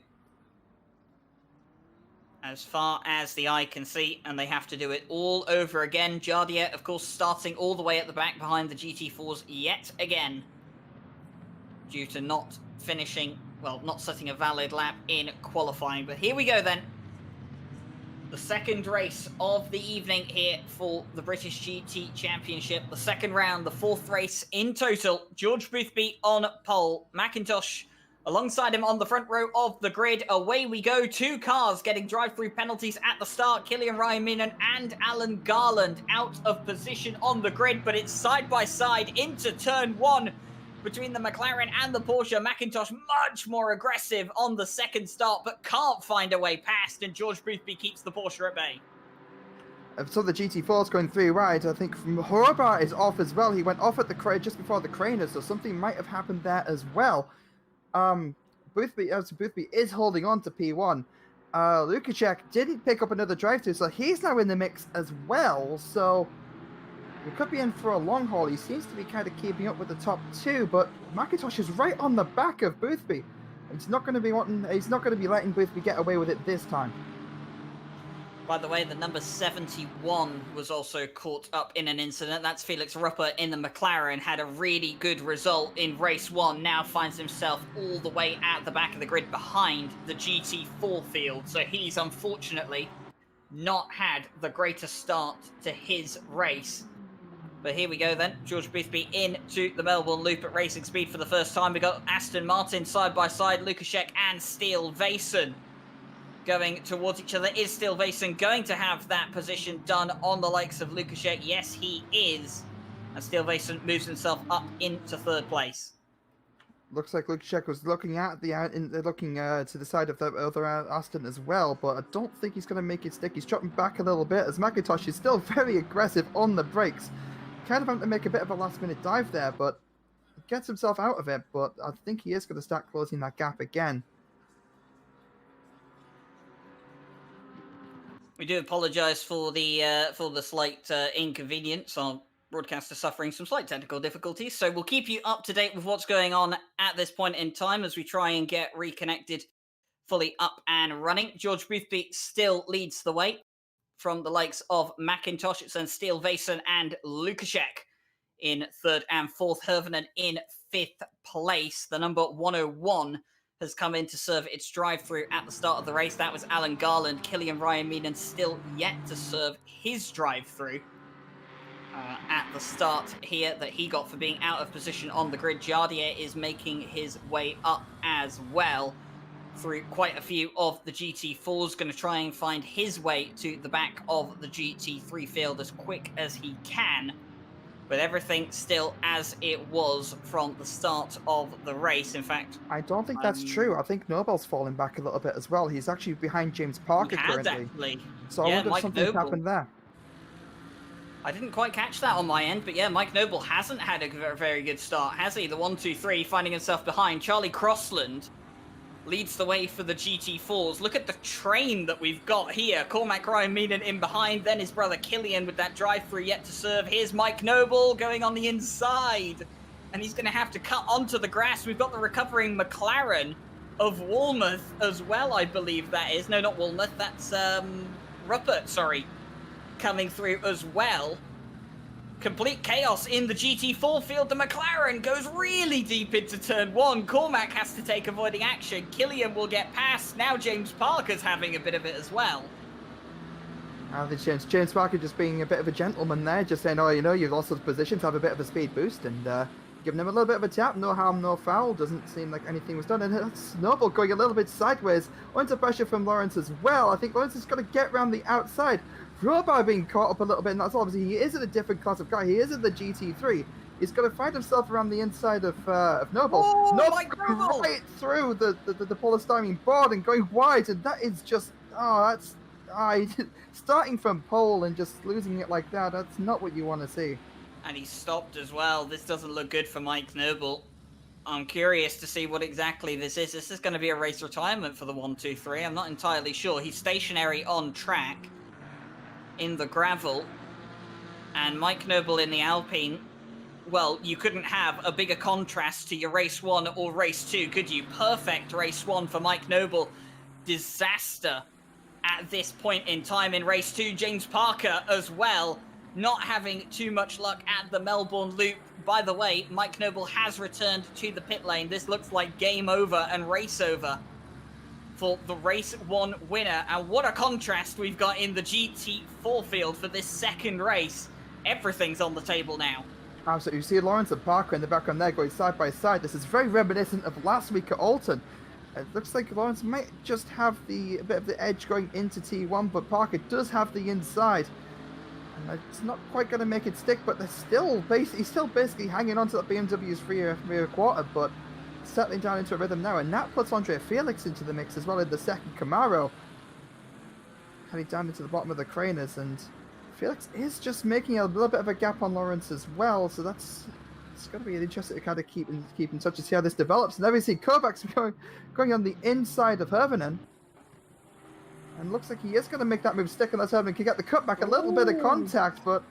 [SPEAKER 1] as far as the eye can see, and they have to do it all over again. Jardier, of course, starting all the way at the back behind the GT4s yet again, due to not setting a valid lap in qualifying. But here we go then. The second race of the evening here for the British GT Championship. The second round, the 4th race in total. George Boothby on pole. McIntosh alongside him on the front row of the grid. Away we go. 2 cars getting drive-through penalties at the start. Killian Raiminen and Alan Garland out of position on the grid, but it's side by side into turn 1 between the McLaren and the Porsche. McIntosh much more aggressive on the second start, but can't find a way past, and George Boothby keeps the Porsche at bay.
[SPEAKER 2] I saw the GT4's going 3 wide. I think from Horvath is off as well. He went off at the crane just before the craner, so something might have happened there as well. Boothby is holding on to P1. Lukashek didn't pick up another drive-through, so he's now in the mix as well. So we could be in for a long haul. He seems to be kind of keeping up with the top 2, but McIntosh is right on the back of Boothby. He's not going to be letting Boothby get away with it this time.
[SPEAKER 1] By the way, the number 71 was also caught up in an incident. That's Felix Rupper in the McLaren. Had a really good result in race 1. Now finds himself all the way at the back of the grid behind the GT4 field. So he's unfortunately not had the greatest start to his race. But here we go then. George Boothby into the Melbourne Loop at racing speed for the first time. We got Aston Martin side by side, Lukashek and Steele Vason going towards each other. Is Steele Vason going to have that position done on the likes of Lukashek? Yes, he is. And Steele Vason moves himself up into 3rd place.
[SPEAKER 2] Looks like Lukashek was looking at looking to the side of the other Aston as well, but I don't think he's going to make it stick. He's dropping back a little bit as McIntosh is still very aggressive on the brakes. Kind of having to make a bit of a last-minute dive there, but gets himself out of it. But I think he is going to start closing that gap again.
[SPEAKER 1] We do apologise for the slight inconvenience. Our broadcaster suffering some slight technical difficulties, so we'll keep you up to date with what's going on at this point in time as we try and get reconnected fully up and running. George Boothby still leads the way from the likes of McIntosh. It's then Steele, Vason and Lukashek in third and fourth. Hirvonen in fifth place. The number 101 has come in to serve its drive-through at the start of the race. That was Alan Garland. Killian Ryan Meenan still yet to serve his drive-through at the start here that he got for being out of position on the grid. Jardier is making his way up as well through quite a few of the GT4s, going to try and find his way to the back of the GT3 field as quick as he can, with everything still as it was from the start of the race. In fact,
[SPEAKER 2] I don't think that's true. I think Nobel's falling back a little bit as well. He's actually behind James Parker currently.
[SPEAKER 1] Actually.
[SPEAKER 2] So I wonder if something's happened there.
[SPEAKER 1] I didn't quite catch that on my end, but yeah, Mike Noble hasn't had a very good start, has he? The 1-2-3 finding himself behind. Charlie Crossland leads the way for the GT4s. Look at the train that we've got here. Cormac Ryan Meenan in behind, then his brother Killian with that drive-through yet to serve. Here's Mike Noble going on the inside, and he's going to have to cut onto the grass. We've got the recovering McLaren of Walmouth as well, I believe that is. No, not Walmouth, that's Rupert, sorry, coming through as well. Complete chaos in the GT4 field. The McLaren goes really deep into turn one. Cormac has to take avoiding action. Killian will get past. Now James Parker's having a bit of it as well.
[SPEAKER 2] I think James Parker just being a bit of a gentleman there, just saying, oh, you know, you've lost his position to have a bit of a speed boost, and giving him a little bit of a tap. No harm, no foul. Doesn't seem like anything was done. And it's Noble going a little bit sideways. Under pressure from Lawrence as well. I think Lawrence is going to get around the outside. Robar being caught up a little bit, and that's obviously he is in a different class of car. He is in the GT3. He's going to find himself around the inside of Noble.
[SPEAKER 1] Oh,
[SPEAKER 2] Noble going right through the polystyrene board and going wide, and that is just starting from pole and just losing it like that. That's not what you want to see.
[SPEAKER 1] And he stopped as well. This doesn't look good for Mike Noble. I'm curious to see what exactly this is. This is going to be a race retirement for the 1-2-3. I'm not entirely sure. He's stationary on track in the gravel, and Mike Noble in the Alpine. Well, you couldn't have a bigger contrast to your race one or race two, could you? Perfect race one for Mike Noble. Disaster at this point in time in race two. James Parker as well, not having too much luck at the Melbourne Loop. By the way, Mike Noble has returned to the pit lane. This looks like game over and race over for the race one winner. And what a contrast we've got in the GT4 field for this second race. Everything's on the table now.
[SPEAKER 2] Absolutely. You see Lawrence and Parker in the background there going side by side. This is very reminiscent of last week at Alton. It looks like Lawrence might just have a bit of the edge going into T1, but Parker does have the inside. And it's not quite going to make it stick, but he's still basically hanging on to that BMW's rear quarter, but settling down into a rhythm now, and that puts Andre Felix into the mix as well in the second Camaro. Heading down into the bottom of the Craners, and Felix is just making a little bit of a gap on Lawrence as well, so it's going to be interesting to kind of keep in touch and see how this develops. And there we see Kovacs going on the inside of Hirvonen, and looks like he is going to make that move stick, unless Hirvonen can get the cut back. A little bit of contact, but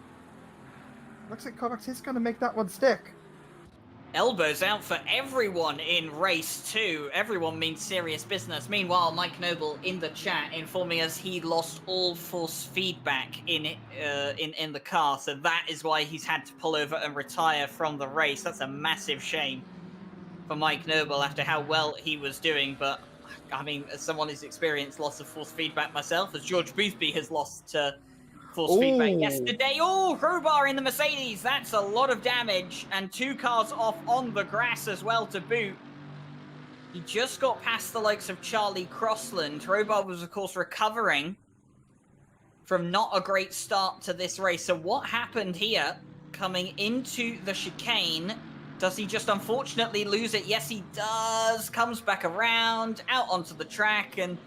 [SPEAKER 2] looks like Kovacs is going to make that one stick.
[SPEAKER 1] Elbows out for everyone in race two. Everyone means serious business. Meanwhile, Mike Noble in the chat informing us he lost all force feedback in the car, so that is why he's had to pull over and retire from the race. That's a massive shame for Mike Noble after how well he was doing. But I mean, as someone who's experienced loss of force feedback myself, as George Boothby has lost force feedback yesterday. Oh, crowbar in the Mercedes. That's a lot of damage. And two cars off on the grass as well to boot. He just got past the likes of Charlie Crossland. Crowbar was, of course, recovering from not a great start to this race. So what happened here, coming into the chicane, Does he just unfortunately lose it? Yes, he does. Comes back around, out onto the track, and...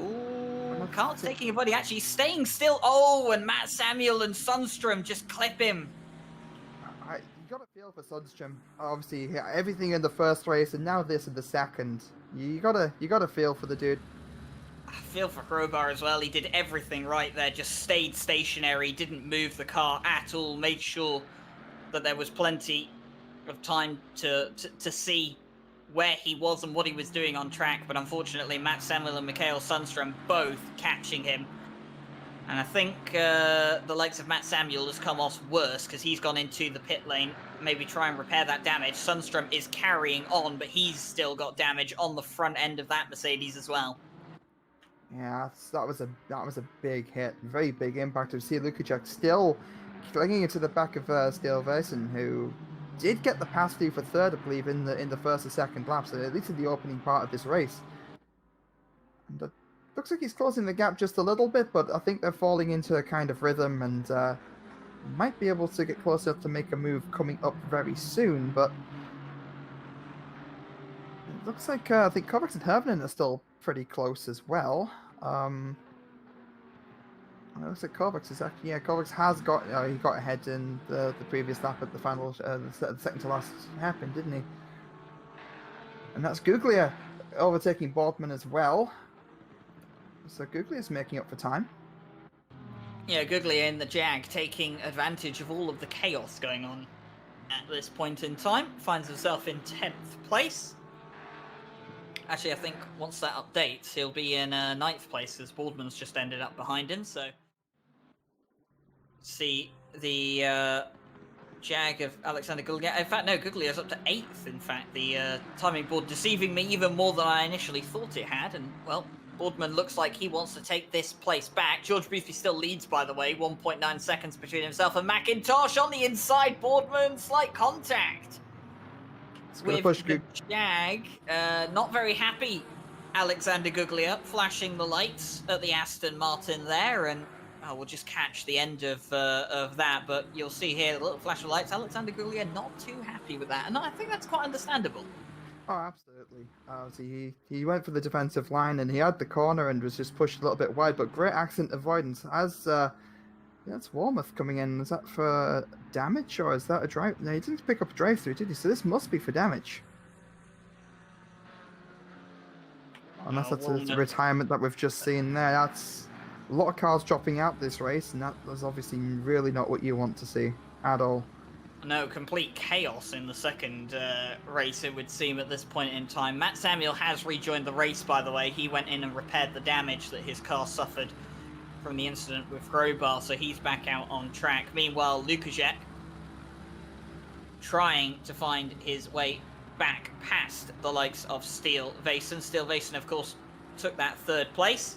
[SPEAKER 1] Ooh, Carl's taking a buddy, actually staying still. Oh, and Matt Samuel and Sundstrom just clip him.
[SPEAKER 2] You got to feel for Sundstrom. Obviously, everything in the first race, and now this in the second. You gotta feel for the dude.
[SPEAKER 1] I feel for Crowbar as well. He did everything right there. Just stayed stationary, didn't move the car at all. Made sure that there was plenty of time to see where he was and what he was doing on track. But unfortunately, Matt Samuel and Mikhail Sundstrom both catching him. And I think the likes of Matt Samuel has come off worse because he's gone into the pit lane, maybe try and repair that damage. Sundstrom is carrying on, but he's still got damage on the front end of that Mercedes as well.
[SPEAKER 2] Yeah, that was a big hit, very big impact. To see Lukacek still clinging into the back of Stilvesen, who did get the pass through for third, I believe, in the first and second laps, so at least in the opening part of this race. And looks like he's closing the gap just a little bit, but I think they're falling into a kind of rhythm and might be able to get closer to make a move coming up very soon. But it looks like I think Kovacs and Hermanen are still pretty close as well. It looks like Kovacs is actually, Kovacs has got, he got ahead in the previous lap at the final, the second to last hairpin, didn't he? And that's Guglia overtaking Boardman as well. So Guglia's making up for time.
[SPEAKER 1] Yeah, Guglia in the Jag taking advantage of all of the chaos going on at this point in time. Finds himself in 10th place. Actually, I think once that updates, he'll be in 9th place as Boardman's just ended up behind him. So, see the Jag of Alexander Guglia. In fact, no, Guglia's up to 8th. In fact, the timing board deceiving me even more than I initially thought it had. And, well, Boardman looks like he wants to take this place back. George Boothby still leads, by the way. 1.9 seconds between himself and McIntosh on the inside. Boardman, slight contact with the Jag. Not very happy, Alexander Guglia, flashing the lights at the Aston Martin there. And we'll just catch the end of that. But you'll see here, a little flash of lights. Alexander Guglia not too happy with that. And I think that's quite understandable.
[SPEAKER 2] Oh, absolutely. So he went for the defensive line and he had the corner and was just pushed a little bit wide, but great accident avoidance. As that's Warmouth coming in. Is that for damage or is that a drive? No, he didn't pick up a drive through, did he? So this must be for damage. Unless that's a retirement that we've just seen there. That's a lot of cars dropping out this race, and that was obviously really not what you want to see at all.
[SPEAKER 1] No, complete chaos in the second race, it would seem, at this point in time. Matt Samuel has rejoined the race, by the way. He went in and repaired the damage that his car suffered from the incident with Crowbar, so he's back out on track. Meanwhile, Lukacek trying to find his way back past the likes of Stilvesen. Stilvesen, of course, took that third place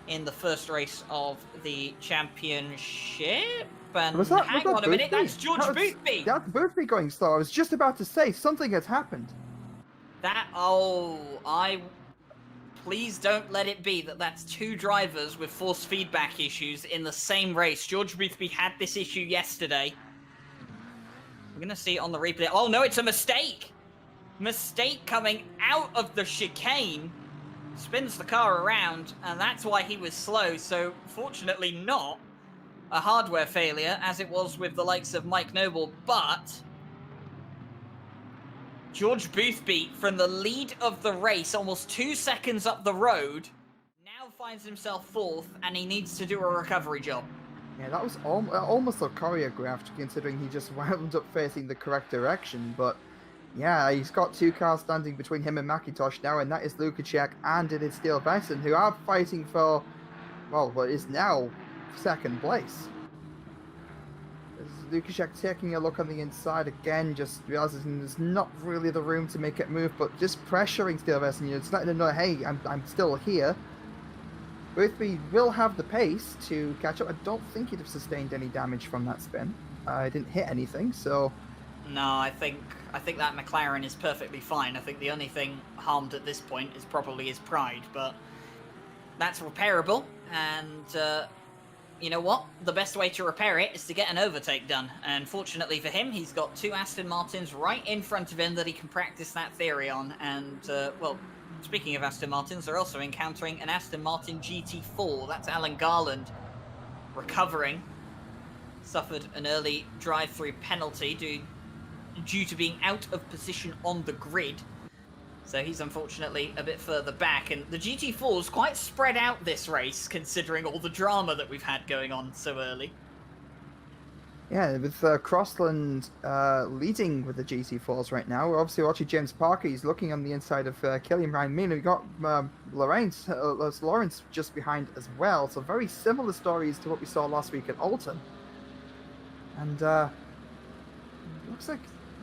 [SPEAKER 1] in the first race of the championship. And hang on a minute, that's George Boothby!
[SPEAKER 2] That's Boothby going slow. I was just about to say, something has happened.
[SPEAKER 1] Please don't let it be that's two drivers with force feedback issues in the same race. George Boothby had this issue yesterday. We're going to see it on the replay. Oh no, it's a mistake! Mistake coming out of the chicane. Spins the car around, and that's why he was slow, so fortunately not a hardware failure, as it was with the likes of Mike Noble, but George Boothby, from the lead of the race, almost 2 seconds up the road, now finds himself fourth, and he needs to do a recovery job.
[SPEAKER 2] Yeah, that was almost a choreographed, considering he just wound up facing the correct direction, but yeah, he's got two cars standing between him and McIntosh now, and that is Lukacek and it is Stilvesen, who are fighting for, well, what is now second place. Lukacek taking a look on the inside again, just realizing there's not really the room to make it move, but just pressuring Stilvesen, just letting him know, hey, I'm still here. Boothby will have the pace to catch up. I don't think he'd have sustained any damage from that spin. It didn't hit anything, so...
[SPEAKER 1] No, I think that McLaren is perfectly fine. I think the only thing harmed at this point is probably his pride, but that's repairable, and you know what? The best way to repair it is to get an overtake done. And fortunately for him, he's got 2 Aston Martins right in front of him that he can practice that theory on. And, well, speaking of Aston Martins, they're also encountering an Aston Martin GT4. That's Alan Garland recovering. Suffered an early drive-through penalty due to being out of position on the grid. So he's unfortunately a bit further back, and the GT4's quite spread out this race, considering all the drama that we've had going on so early.
[SPEAKER 2] Yeah, with Crossland leading with the GT4s right now. We're obviously watching James Parker. He's looking on the inside of Killian Ryan Mina. We've got Lawrence just behind as well. So very similar stories to what we saw last week at Alton. And looks like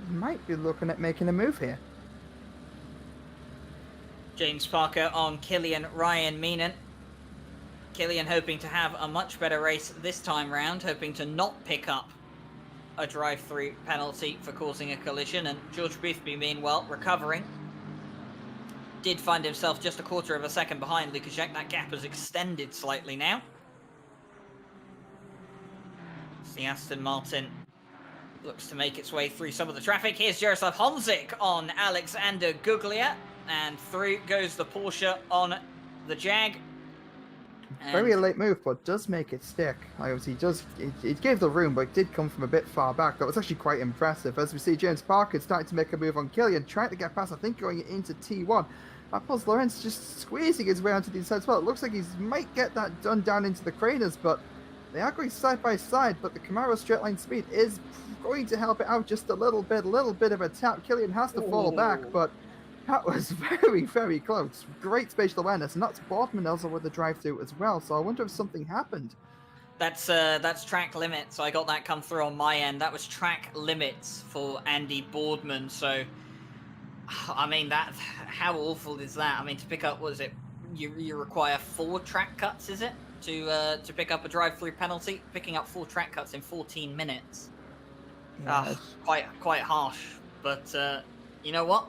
[SPEAKER 2] he might be looking at making a move here.
[SPEAKER 1] James Parker on Killian Ryan Meenan. Killian hoping to have a much better race this time round, hoping to not pick up a drive-through penalty for causing a collision, and George Boothby, meanwhile, recovering. Did find himself just a quarter of a second behind Lukaszek. That gap has extended slightly now. The Aston Martin looks to make its way through some of the traffic. Here's Jaroslav Honzik on Alexander Guglia, and through goes the Porsche on the Jag.
[SPEAKER 2] Very late move, but does make it stick. Obviously, it gave the room, but it did come from a bit far back. That was actually quite impressive. As we see James Parker starting to make a move on Killian, trying to get past, I think, going into T1. Apples Lawrence just squeezing his way onto the inside as well. It looks like he might get that done down into the craters, but they are going side by side. But the Camaro straight line speed is going to help it out just a little bit of a tap. Killian has to fall back, but that was very, very close. Great spatial awareness, and that's Boardman also with the drive-through as well. So I wonder if something happened.
[SPEAKER 1] That's track limits. I got that come through on my end. That was track limits for Andy Boardman. So, I mean, how awful is that? I mean, to pick up, what is it? You require 4 track cuts, is it, to pick up a drive-through penalty? Picking up 4 track cuts in 14 minutes.
[SPEAKER 2] Yeah,
[SPEAKER 1] Quite harsh. But you know what?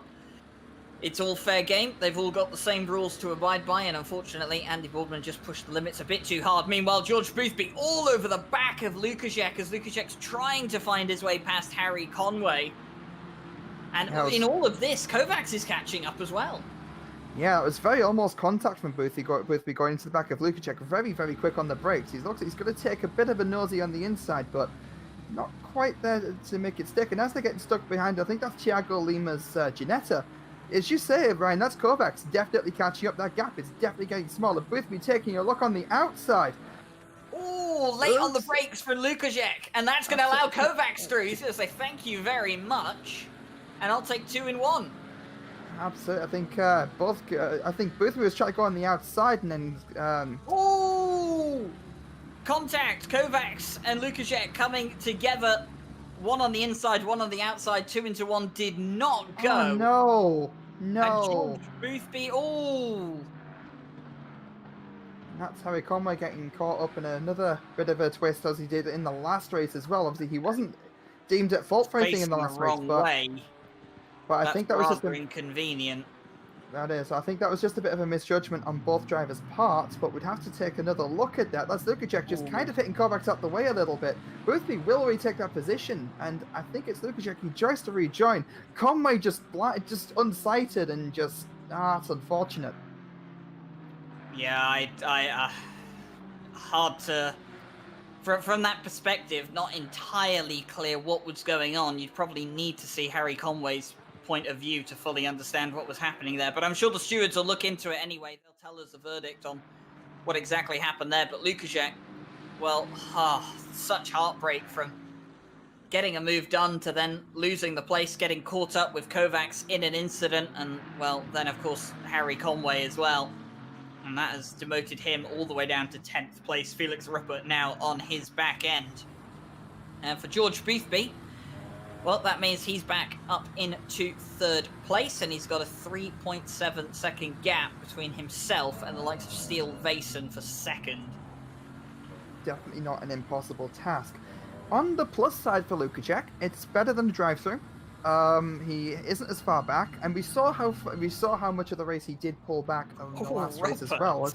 [SPEAKER 1] It's all fair game. They've all got the same rules to abide by, and unfortunately, Andy Boardman just pushed the limits a bit too hard. Meanwhile, George Boothby all over the back of Lukaszek as Lukaszek's trying to find his way past Harry Conway. And in all of this, Kovacs is catching up as well.
[SPEAKER 2] Yeah, it was very almost contact from Boothby going into the back of Lukaszek. Very, very quick on the brakes. He's going to take a bit of a nosy on the inside, but not quite there to make it stick. And as they're getting stuck behind, I think that's Thiago Lima's Ginetta. As you say, Ryan, that's Kovacs definitely catching up. That gap is definitely getting smaller. Boothby taking a look on the outside.
[SPEAKER 1] Oh, late on the brakes for Lukaszek, and that's going to allow Kovacs through. He's going to say thank you very much, and I'll take 2 in 1.
[SPEAKER 2] Absolutely, I think Boothby was trying to go on the outside, and then
[SPEAKER 1] contact. Kovacs and Lukaszek coming together. 1 on the inside, 1 on the outside. 2 into 1 did not go.
[SPEAKER 2] Oh, no.
[SPEAKER 1] And George Boothby,
[SPEAKER 2] That's Harry Conway getting caught up in another bit of a twist as he did in the last race as well. Obviously, he wasn't deemed at fault for anything in the last race, but I think that was just
[SPEAKER 1] inconvenient.
[SPEAKER 2] That is. I think that was just a bit of a misjudgment on both drivers' parts, but we'd have to take another look at that. That's Lukaszek just kind of hitting Kovacs out the way a little bit. Boothby will retake that position, and I think it's Lukaszek. He tries to rejoin. Conway just unsighted and just, it's unfortunate.
[SPEAKER 1] Yeah, hard to... From that perspective, not entirely clear what was going on. You'd probably need to see Harry Conway's point of view to fully understand what was happening there, but I'm sure the stewards will look into it anyway. They'll tell us the verdict on what exactly happened there. But Lukaszek, well, such heartbreak from getting a move done to then losing the place, getting caught up with Kovacs in an incident, and well, then of course Harry Conway as well, and that has demoted him all the way down to 10th place. Felix Ruppert now on his back end. And for George Boothby, well, that means he's back up into 3rd place, and he's got a 3.7 second gap between himself and the likes of Steele Vason for 2nd.
[SPEAKER 2] Definitely not an impossible task. On the plus side for Lukaszek, it's better than the drive-through. He isn't as far back, and we saw how much of the race he did pull back on the last race as well.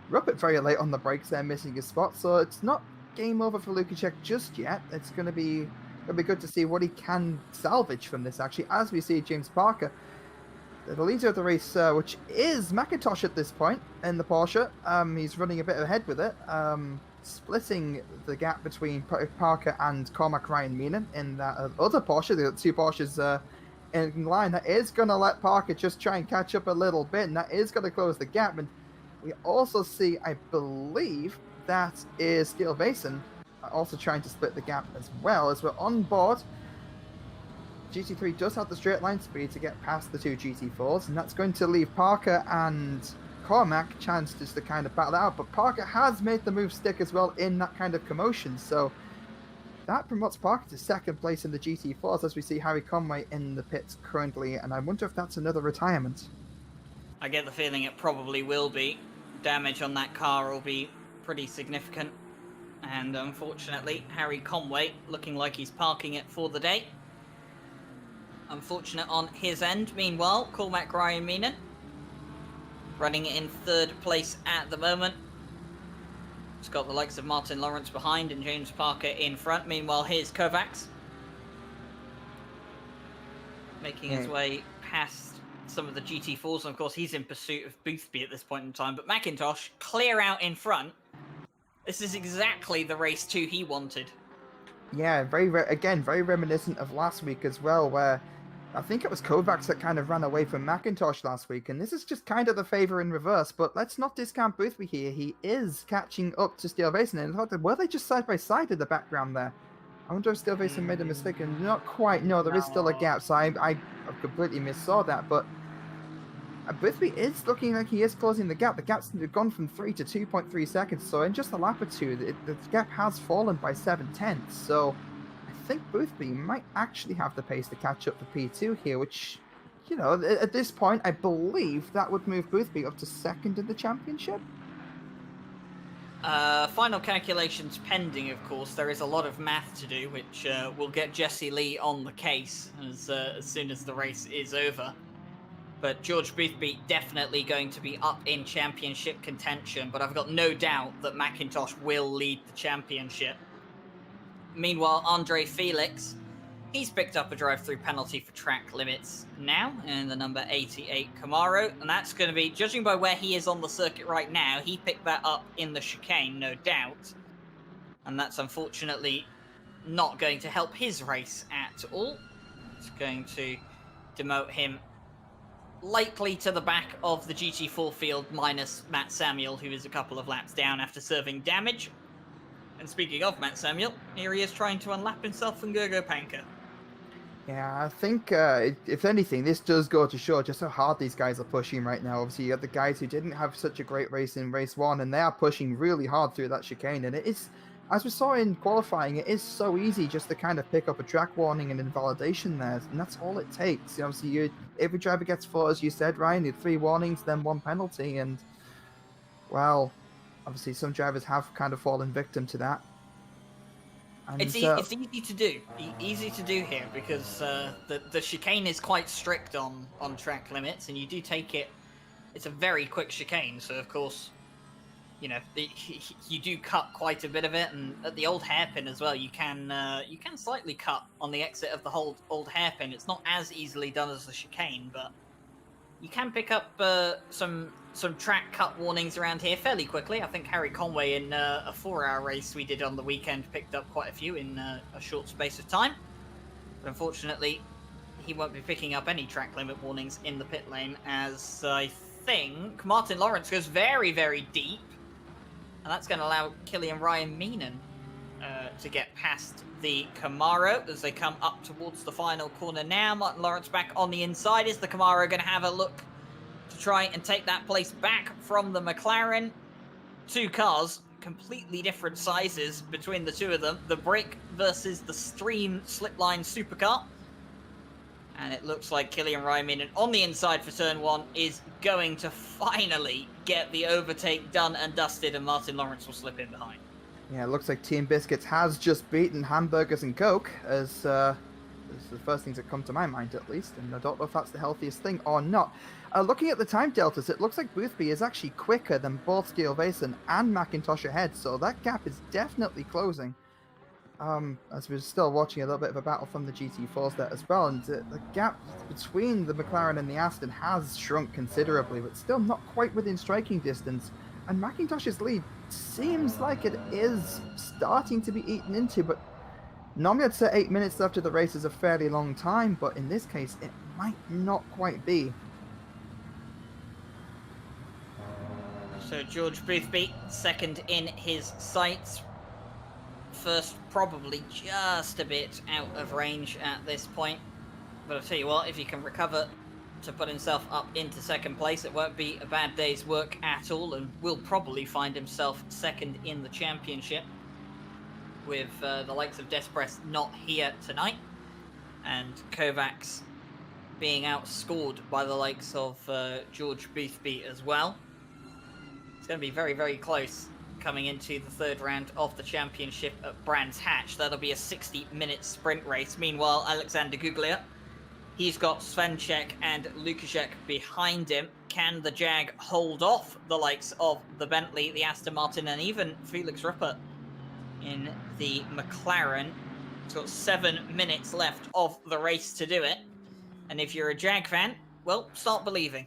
[SPEAKER 2] Ruppet very late on the brakes there, missing his spot, so it's not game over for Lukacek just yet. It's going to be good to see what he can salvage from this, actually, as we see James Parker, the leader of the race, which is McIntosh at this point in the Porsche. He's running a bit ahead with it, splitting the gap between Parker and Cormac Ryan Meenan in that other Porsche. The two Porsches in line. That is going to let Parker just try and catch up a little bit, and that is going to close the gap. And we also see, I believe, that is Steel Basin also trying to split the gap as well. As we're on board, GT3 does have the straight line speed to get past the two GT4s, and that's going to leave Parker and Cormac chances to kind of battle out. But Parker has made the move stick as well in that kind of commotion, so that promotes Parker to second place in the GT4s as we see Harry Conway in the pits currently, and I wonder if that's another retirement.
[SPEAKER 1] I get the feeling it probably will be. Damage on that car will be pretty significant, and unfortunately Harry Conway looking like he's parking it for the day. Unfortunate on his end. Meanwhile, Cormac Ryan Meenan running in third place at the moment. It's got the likes of Martin Lawrence behind and James Parker in front. Meanwhile, here's Kovacs making his way past some of the GT4s, and of course he's in pursuit of Boothby at this point in time. But McIntosh clear out in front. This is exactly the race 2 he wanted.
[SPEAKER 2] Yeah, very reminiscent of last week as well, where I think it was Kovacs that kind of ran away from McIntosh last week, and this is just kind of the favour in reverse. But let's not discount Boothby here. He is catching up to Steel Basin, and were they just side by side in the background there? I wonder if Steel Basin made a mistake, and not quite. No, there is still a gap, so I completely missaw that. But Boothby is looking like he is closing the gap. The gap's gone from 3 to 2.3 seconds, so in just a lap or two, the gap has fallen by 7/10. So I think Boothby might actually have the pace to catch up for P2 here, which, you know, at this point, I believe that would move Boothby up to second in the championship.
[SPEAKER 1] Final calculations pending, of course. There is a lot of math to do, which will get Jesse Lee on the case as soon as the race is over. But George Boothby definitely going to be up in championship contention, but I've got no doubt that McIntosh will lead the championship. Meanwhile, Andre Felix, he's picked up a drive-through penalty for track limits now in the number 88 Camaro, and that's going to be, judging by where he is on the circuit right now, he picked that up in the chicane, no doubt. And that's unfortunately not going to help his race at all. It's going to demote him likely to the back of the GT4 field, minus Matt Samuel, who is a couple of laps down after serving damage. And speaking of Matt Samuel, here he is trying to unlap himself from Gergo Panka.
[SPEAKER 2] Yeah, I think, if anything, this does go to show just how hard these guys are pushing right now. Obviously, you have the guys who didn't have such a great race in race 1, and they are pushing really hard through that chicane. And it is, as we saw in qualifying, it is so easy just to kind of pick up a track warning and invalidation there. And that's all it takes. Obviously, every driver gets 4, as you said, Ryan. You have 3 warnings, then 1 penalty. And, well, obviously, some drivers have kind of fallen victim to that. And,
[SPEAKER 1] it's easy to do. Easy to do here because the chicane is quite strict on track limits, and you do take it. It's a very quick chicane, so of course, you know you do cut quite a bit of it, and at the old hairpin as well, you can slightly cut on the exit of the whole old hairpin. It's not as easily done as the chicane, but you can pick up some track cut warnings around here fairly quickly. I think Harry Conway in a 4-hour race we did on the weekend picked up quite a few in a short space of time. But unfortunately, he won't be picking up any track limit warnings in the pit lane, as I think Martin Lawrence goes very, very deep. And that's going to allow Killian Ryan Meenan to get past the Camaro as they come up towards the final corner now. Martin Lawrence back on the inside. Is the Camaro going to have a look to try and take that place back from the McLaren? 2 cars, completely different sizes between the 2 of them. The Brick versus the Stream Slipline Supercar. And it looks like Killian Ryan Meenan on the inside for turn 1 is going to finally get the overtake done and dusted, and Martin Lawrence will slip in behind.
[SPEAKER 2] Yeah, it looks like Team Biscuits has just beaten Hamburgers and Coke as It's the first things that come to my mind, at least, and I don't know if that's the healthiest thing or not. Looking at the time deltas, it looks like Boothby is actually quicker than both Steel Vason and McIntosh ahead, so that gap is definitely closing. As we're still watching a little bit of a battle from the GT4s there as well, and the gap between the McLaren and the Aston has shrunk considerably, but still not quite within striking distance. And McIntosh's lead seems like it is starting to be eaten into, but normally I'd say 8 minutes after the race is a fairly long time, but in this case it might not quite be.
[SPEAKER 1] So George Boothby, second in his sights. First, probably just a bit out of range at this point. But I'll tell you what, if he can recover to put himself up into second place, it won't be a bad day's work at all, and will probably find himself second in the championship, with the likes of Despres not here tonight, and Kovacs being outscored by the likes of George Boothby as well. It's going to be very, very close coming into the third round of the championship at Brands Hatch. That'll be a 60-minute sprint race. Meanwhile, Alexander Guglia, he's got Svenček and Lukaszek behind him. Can the Jag hold off the likes of the Bentley, the Aston Martin, and even Felix Ruppert in the McLaren? It's got 7 minutes left of the race to do it. And if you're a Jag fan, well, start believing.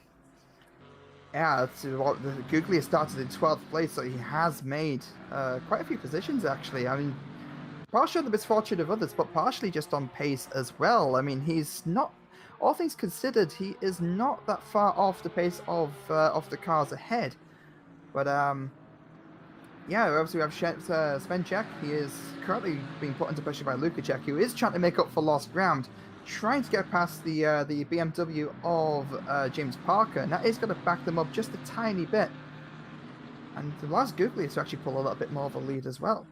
[SPEAKER 2] Yeah, Guglia started in 12th place, so he has made quite a few positions, actually. I mean, partially the misfortune of others, but partially just on pace as well. I mean, he's not, all things considered, he is not that far off the pace of the cars ahead. But, yeah, obviously we have Svenček. He is currently being put under pressure by Lukaszek, who is trying to make up for lost ground, trying to get past the BMW of James Parker, and that is going to back them up just a tiny bit. And it allows Guglia to actually pull a little bit more of a lead as well.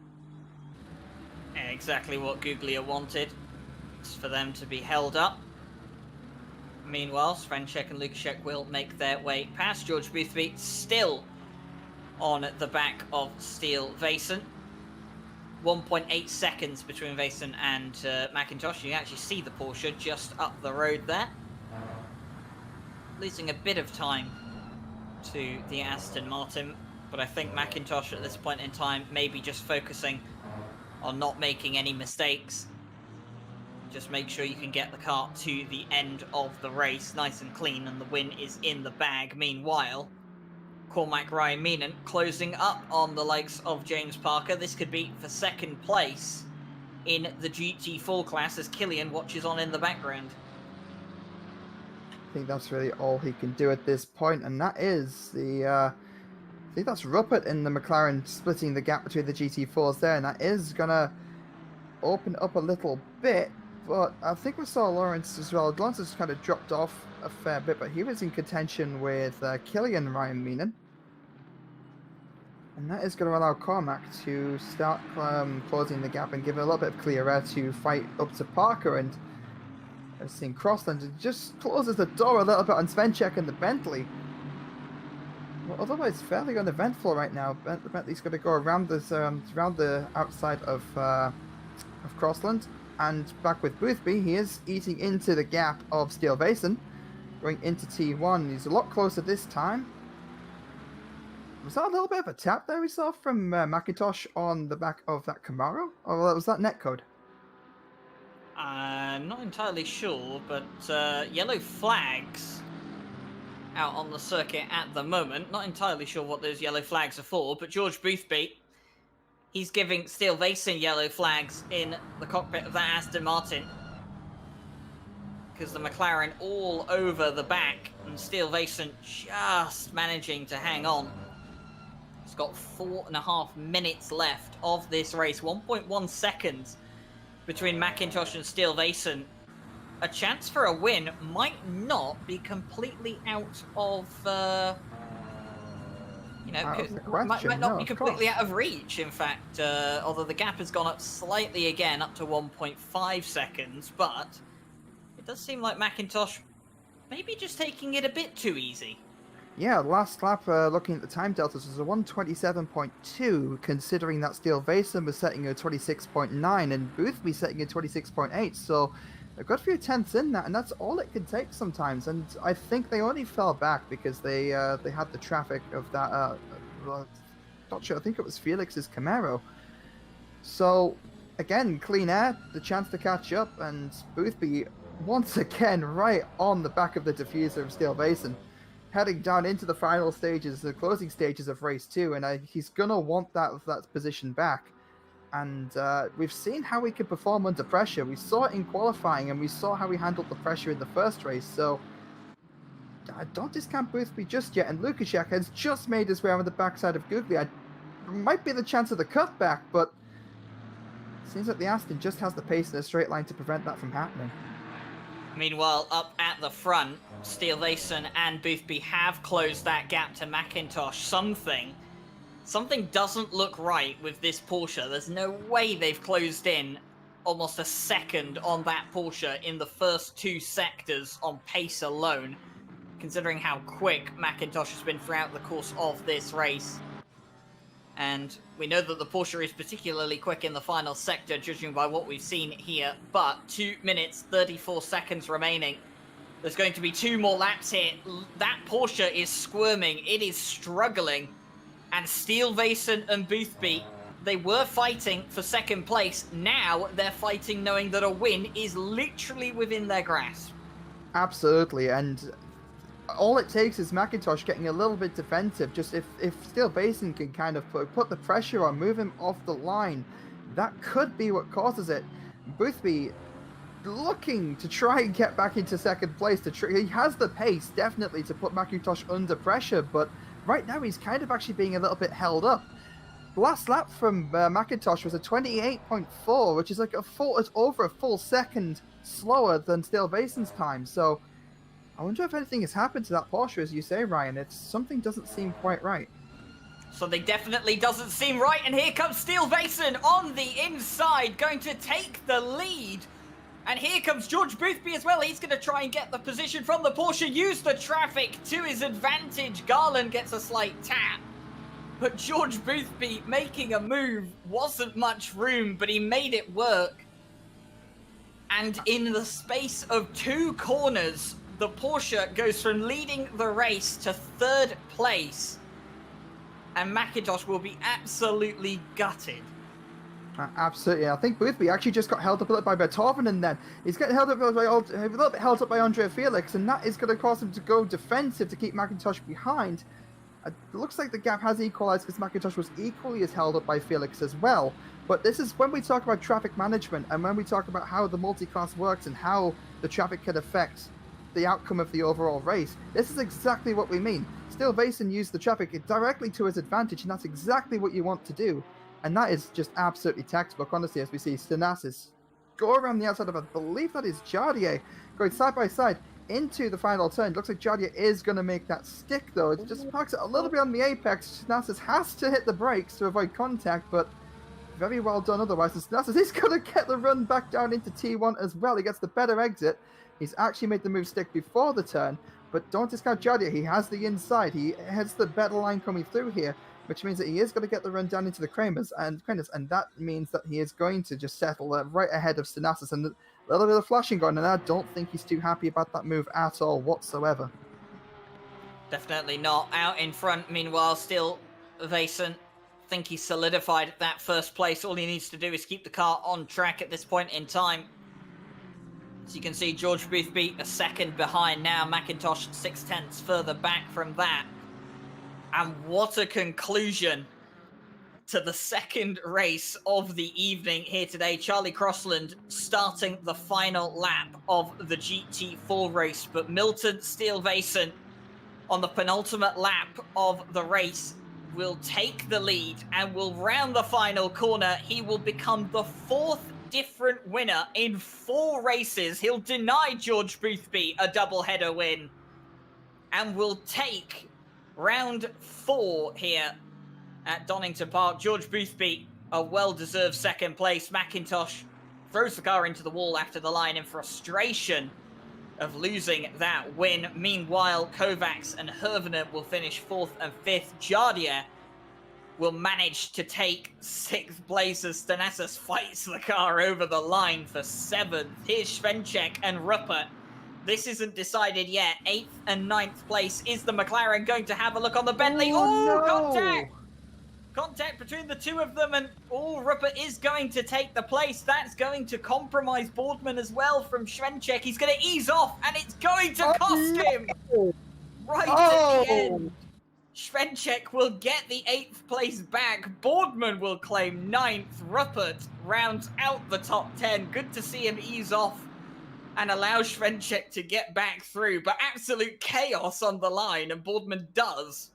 [SPEAKER 1] Yeah, exactly what Guglia wanted. It's for them to be held up. Meanwhile, Svenček and Lukaszek will make their way past. George Boothby still on the back of Steel Vason. 1.8 seconds between Vason and McIntosh. You can actually see the Porsche just up the road there. Losing a bit of time to the Aston Martin, but I think McIntosh at this point in time maybe just focusing on not making any mistakes. Just make sure you can get the car to the end of the race nice and clean, and the win is in the bag. Meanwhile, Cormac Ryan Meenan closing up on the likes of James Parker. This could be for second place in the GT4 class as Killian watches on in the background.
[SPEAKER 2] I think that's really all he can do at this point, and that is the I think that's Ruppert in the McLaren splitting the gap between the GT4s there, and that is gonna open up a little bit. But I think we saw Lawrence as well. Lawrence has kind of dropped off a fair bit, but he was in contention with Killian Ryan Meenan. And that is going to allow Cormac to start closing the gap and give it a little bit of clear air to fight up to Parker. And I've seen Crossland, it just closes the door a little bit on Svenček and the Bentley. Well, otherwise, fairly uneventful right now. The Bentley's going to go around this, around the outside of Crossland. And back with Boothby, he is eating into the gap of Steel Vason, going into T1. He's a lot closer this time. Was that a little bit of a tap there we saw from McIntosh on the back of that Camaro? Or was that netcode?
[SPEAKER 1] Not entirely sure, but yellow flags out on the circuit at the moment. Not entirely sure what those yellow flags are for, but George Boothby, he's giving Steel Vason yellow flags in the cockpit of that Aston Martin, because the McLaren all over the back, and Steel Vason just managing to hang on. It's got 4.5 minutes left of this race. 1.1 seconds between McIntosh and Steel Vason. A chance for a win might not be completely out of, you know, might not be completely out of reach, in fact, although the gap has gone up slightly again, up to 1.5 seconds, but it does seem like McIntosh maybe just taking it a bit too easy.
[SPEAKER 2] Yeah, last lap, looking at the time deltas, was a 1:27.2, considering that Steel Vason was setting a 26.9 and Boothby setting a 26.8, so a good few tenths in that, and that's all it can take sometimes. And I think they only fell back because they had the traffic of that. Well, not sure. I think it was Felix's Camaro. So again, clean air, the chance to catch up, and Boothby once again right on the back of the diffuser of Steel Basin, heading down into the final stages, the closing stages of race 2, and he's gonna want that position back. And we've seen how he can perform under pressure. We saw it in qualifying, and we saw how he handled the pressure in the first race. So don't discount Boothby just yet. And Lukashek has just made his way around the backside of Googly. Might be the chance of the cutback, but seems like the Aston just has the pace in a straight line to prevent that from happening.
[SPEAKER 1] Meanwhile, up at the front, Steel Vason and Boothby have closed that gap to McIntosh. Something doesn't look right with this Porsche. There's no way they've closed in almost a second on that Porsche in the first 2 sectors on pace alone, considering how quick McIntosh has been throughout the course of this race. And we know that the Porsche is particularly quick in the final sector, judging by what we've seen here. But 2 minutes, 34 seconds remaining. There's going to be 2 more laps here. That Porsche is squirming. It is struggling. And Steel Vason and Boothby, they were fighting for second place. Now they're fighting knowing that a win is literally within their grasp.
[SPEAKER 2] Absolutely, and all it takes is McIntosh getting a little bit defensive. Just if Steel Basin can kind of put the pressure on, move him off the line, that could be what causes it. Boothby looking to try and get back into second place. He has the pace, definitely, to put McIntosh under pressure, but right now he's kind of actually being a little bit held up. The last lap from McIntosh was a 28.4, which is like it's over a full second slower than Steel Bason's time, so I wonder if anything has happened to that Porsche, as you say, Ryan. Something doesn't seem quite right.
[SPEAKER 1] Something definitely doesn't seem right, and here comes Steel Vason on the inside, going to take the lead. And here comes George Boothby as well. He's going to try and get the position from the Porsche, use the traffic to his advantage. Garland gets a slight tap. But George Boothby making a move, wasn't much room, but he made it work. And in the space of 2 corners, the Porsche goes from leading the race to 3rd place. And McIntosh will be absolutely gutted.
[SPEAKER 2] Absolutely. I think Boothby actually just got held up a little by Beethoven, and then he's getting held up by a little bit held up by Andre Felix, and that is going to cause him to go defensive to keep McIntosh behind. It looks like the gap has equalized because McIntosh was equally as held up by Felix as well. But this is when we talk about traffic management, and when we talk about how the multi-class works and how the traffic can affect the outcome of the overall race. This is exactly what we mean. Steel Basin used the traffic directly to his advantage, and that's exactly what you want to do. And that is just absolutely textbook, honestly, as we see Stenassis go around the outside of, I believe that is Jardier, going side by side into the final turn. Looks like Jardier is going to make that stick, though. It just parks it a little bit on the apex. Stenassis has to hit the brakes to avoid contact, but very well done otherwise. And Stenassis is going to get the run back down into T1 as well. He gets the better exit. He's actually made the move stick before the turn, but don't discount Jardier. He has the inside. He has the better line coming through here, which means that he is going to get the run down into the Kramers, and that means that he is going to just settle right ahead of Stenassis, and a little bit of flashing going, and I don't think he's too happy about that move at all whatsoever.
[SPEAKER 1] Definitely not. Out in front, meanwhile, Steel Vason think he's solidified that first place. All he needs to do is keep the car on track at this point in time. As you can see, George Boothby a second behind now. McIntosh 0.6 further back from that. And what a conclusion to the second race of the evening here today. Charlie Crossland starting the final lap of the GT4 race, but Milton Steel Vason on the penultimate lap of the race will take the lead and will round the final corner. He will become the 4th different winner in 4 races. He'll deny George Boothby a double-header win and will take round 4 here at Donington Park. George Boothby, a well-deserved second place. McIntosh throws the car into the wall after the line in frustration of losing that win. Meanwhile, Kovacs and Hervener will finish 4th and 5th. Jardier will manage to take 6th place as Stanasas fights the car over the line for 7th. Here's Svenček and Ruppert. This isn't decided yet. 8th and 9th place. Is the McLaren going to have a look on the Bentley?
[SPEAKER 2] Oh, no.
[SPEAKER 1] Contact! Contact between the two of them, and Ruppert is going to take the place. That's going to compromise Boardman as well from Svenček. He's going to ease off, and it's going to cost him! Right at the end. Svenček will get the 8th place back. Boardman will claim 9th. Ruppert rounds out the top 10. Good to see him ease off and allow Svenček to get back through. But absolute chaos on the line, and Boardman does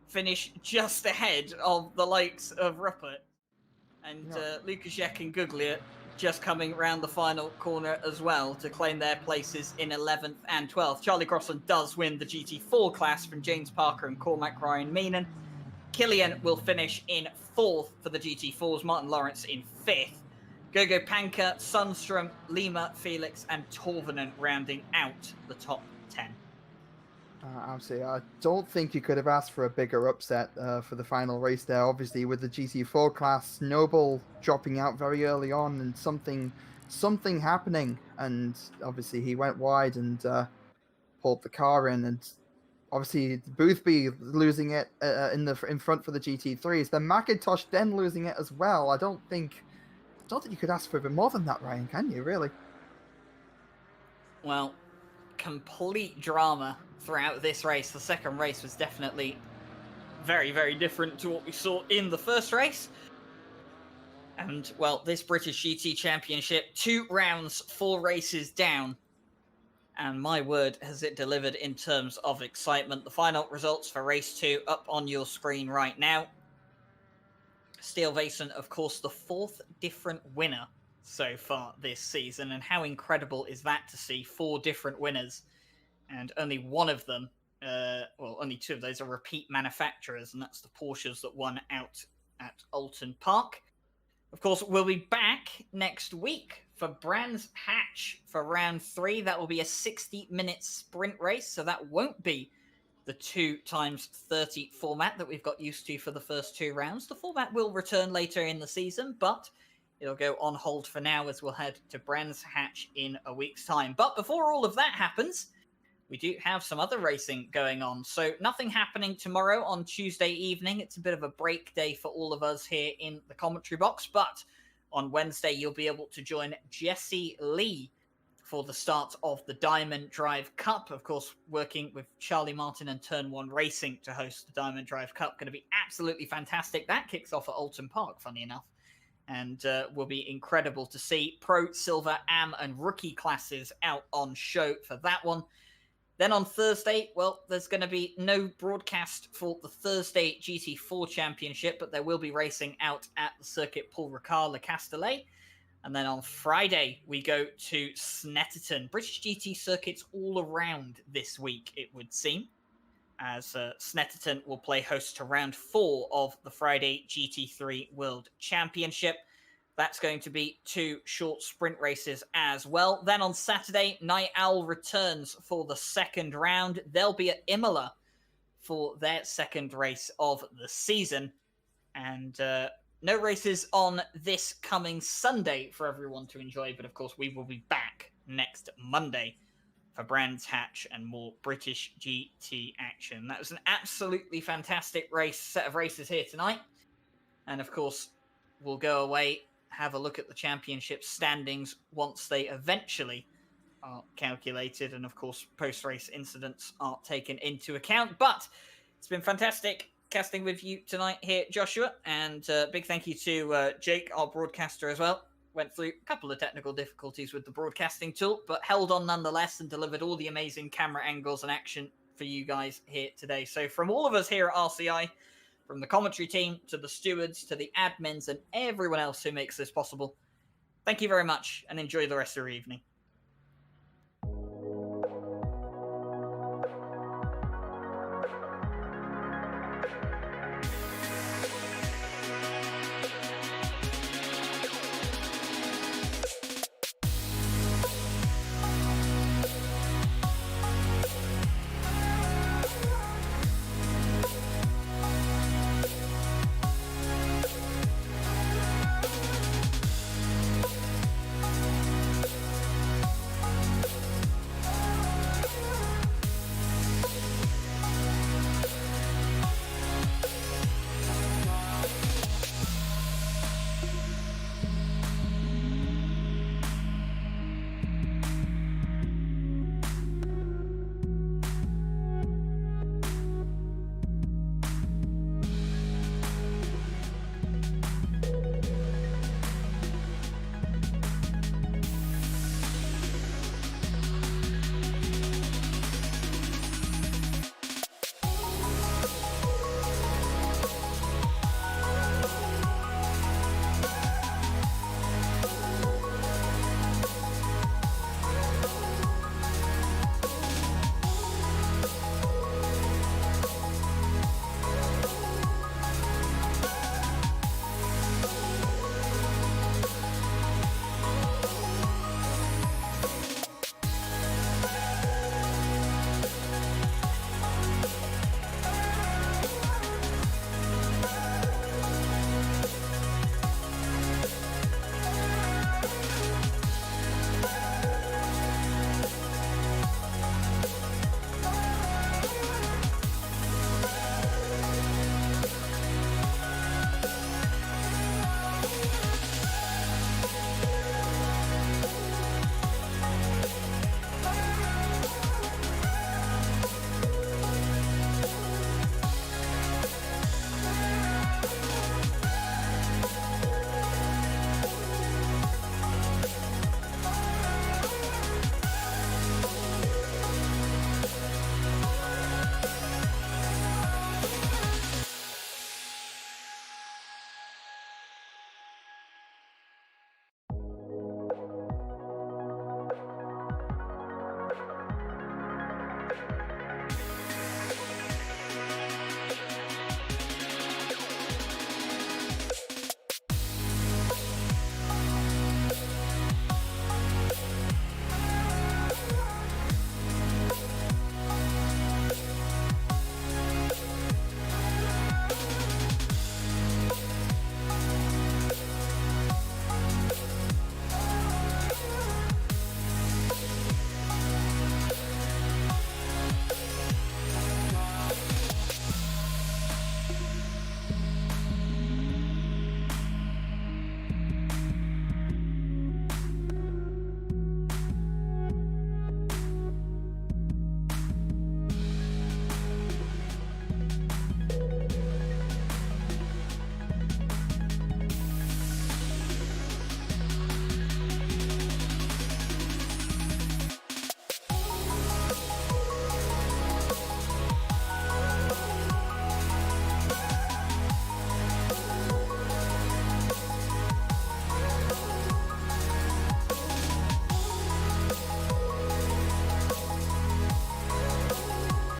[SPEAKER 1] finish just ahead of the likes of Ruppert. And Lukaszek and Guglia just coming round the final corner as well to claim their places in 11th and 12th. Charlie Crosland does win the GT4 class from James Parker and Cormac Ryan Meenan. Killian will finish in 4th for the GT4s, Martin Lawrence in 5th. Gogo Panka, Sundstrom, Lima, Felix and Torvinen rounding out the top 10.
[SPEAKER 2] Absolutely. I don't think you could have asked for a bigger upset for the final race there. Obviously, with the GT4 class, Noble dropping out very early on and something happening. And obviously, he went wide and pulled the car in. And obviously, Boothby losing it in front for the GT3s. Then McIntosh then losing it as well. I don't think you could ask for a bit more than that, Ryan, can you, really?
[SPEAKER 1] Well, complete drama throughout this race. The second race was definitely very, very different to what we saw in the first race. And, well, this British GT Championship, 2 rounds, 4 races down. And my word, has it delivered in terms of excitement. The final results for race 2 up on your screen right now. Steele Vason, of course, the 4th different winner so far this season. And how incredible is that to see 4 different winners? And only one of them, only 2 of those are repeat manufacturers, and that's the Porsches that won out at Alton Park. Of course, we'll be back next week for Brands Hatch for round 3. That will be a 60-minute sprint race, so that won't be the 2x30 format that we've got used to for the first 2 rounds. The format will return later in the season, but it'll go on hold for now as we'll head to Brands Hatch in a week's time. But before all of that happens, we do have some other racing going on. So nothing happening tomorrow on Tuesday evening. It's a bit of a break day for all of us here in the commentary box. But on Wednesday, you'll be able to join Jesse Lee for the start of the Diamond Drive Cup. Of course, working with Charlie Martin and Turn 1 Racing to host the Diamond Drive Cup. Going to be absolutely fantastic. That kicks off at Alton Park, funny enough. And will be incredible to see Pro, Silver, Am and Rookie classes out on show for that one. Then on Thursday, well, there's going to be no broadcast for the Thursday GT4 Championship, but there will be racing out at the circuit Paul Ricard Le Castellet. And then on Friday, we go to Snetterton. British GT circuits all around this week, it would seem, as Snetterton will play host to round 4 of the Friday GT3 World Championship. That's going to be 2 short sprint races as well. Then on Saturday, Night Owl returns for the second round. They'll be at Imola for their second race of the season. And no races on this coming Sunday for everyone to enjoy. But of course, we will be back next Monday for Brands Hatch and more British GT action. That was an absolutely fantastic set of races here tonight. And of course, we'll go away, have a look at the championship standings once they eventually are calculated. And of course, post-race incidents are taken into account. But it's been fantastic casting with you tonight here, Joshua. And big thank you to Jake, our broadcaster as well. Went through a couple of technical difficulties with the broadcasting tool, but held on nonetheless and delivered all the amazing camera angles and action for you guys here today. So from all of us here at RCI, from the commentary team to the stewards to the admins and everyone else who makes this possible, thank you very much and enjoy the rest of your evening.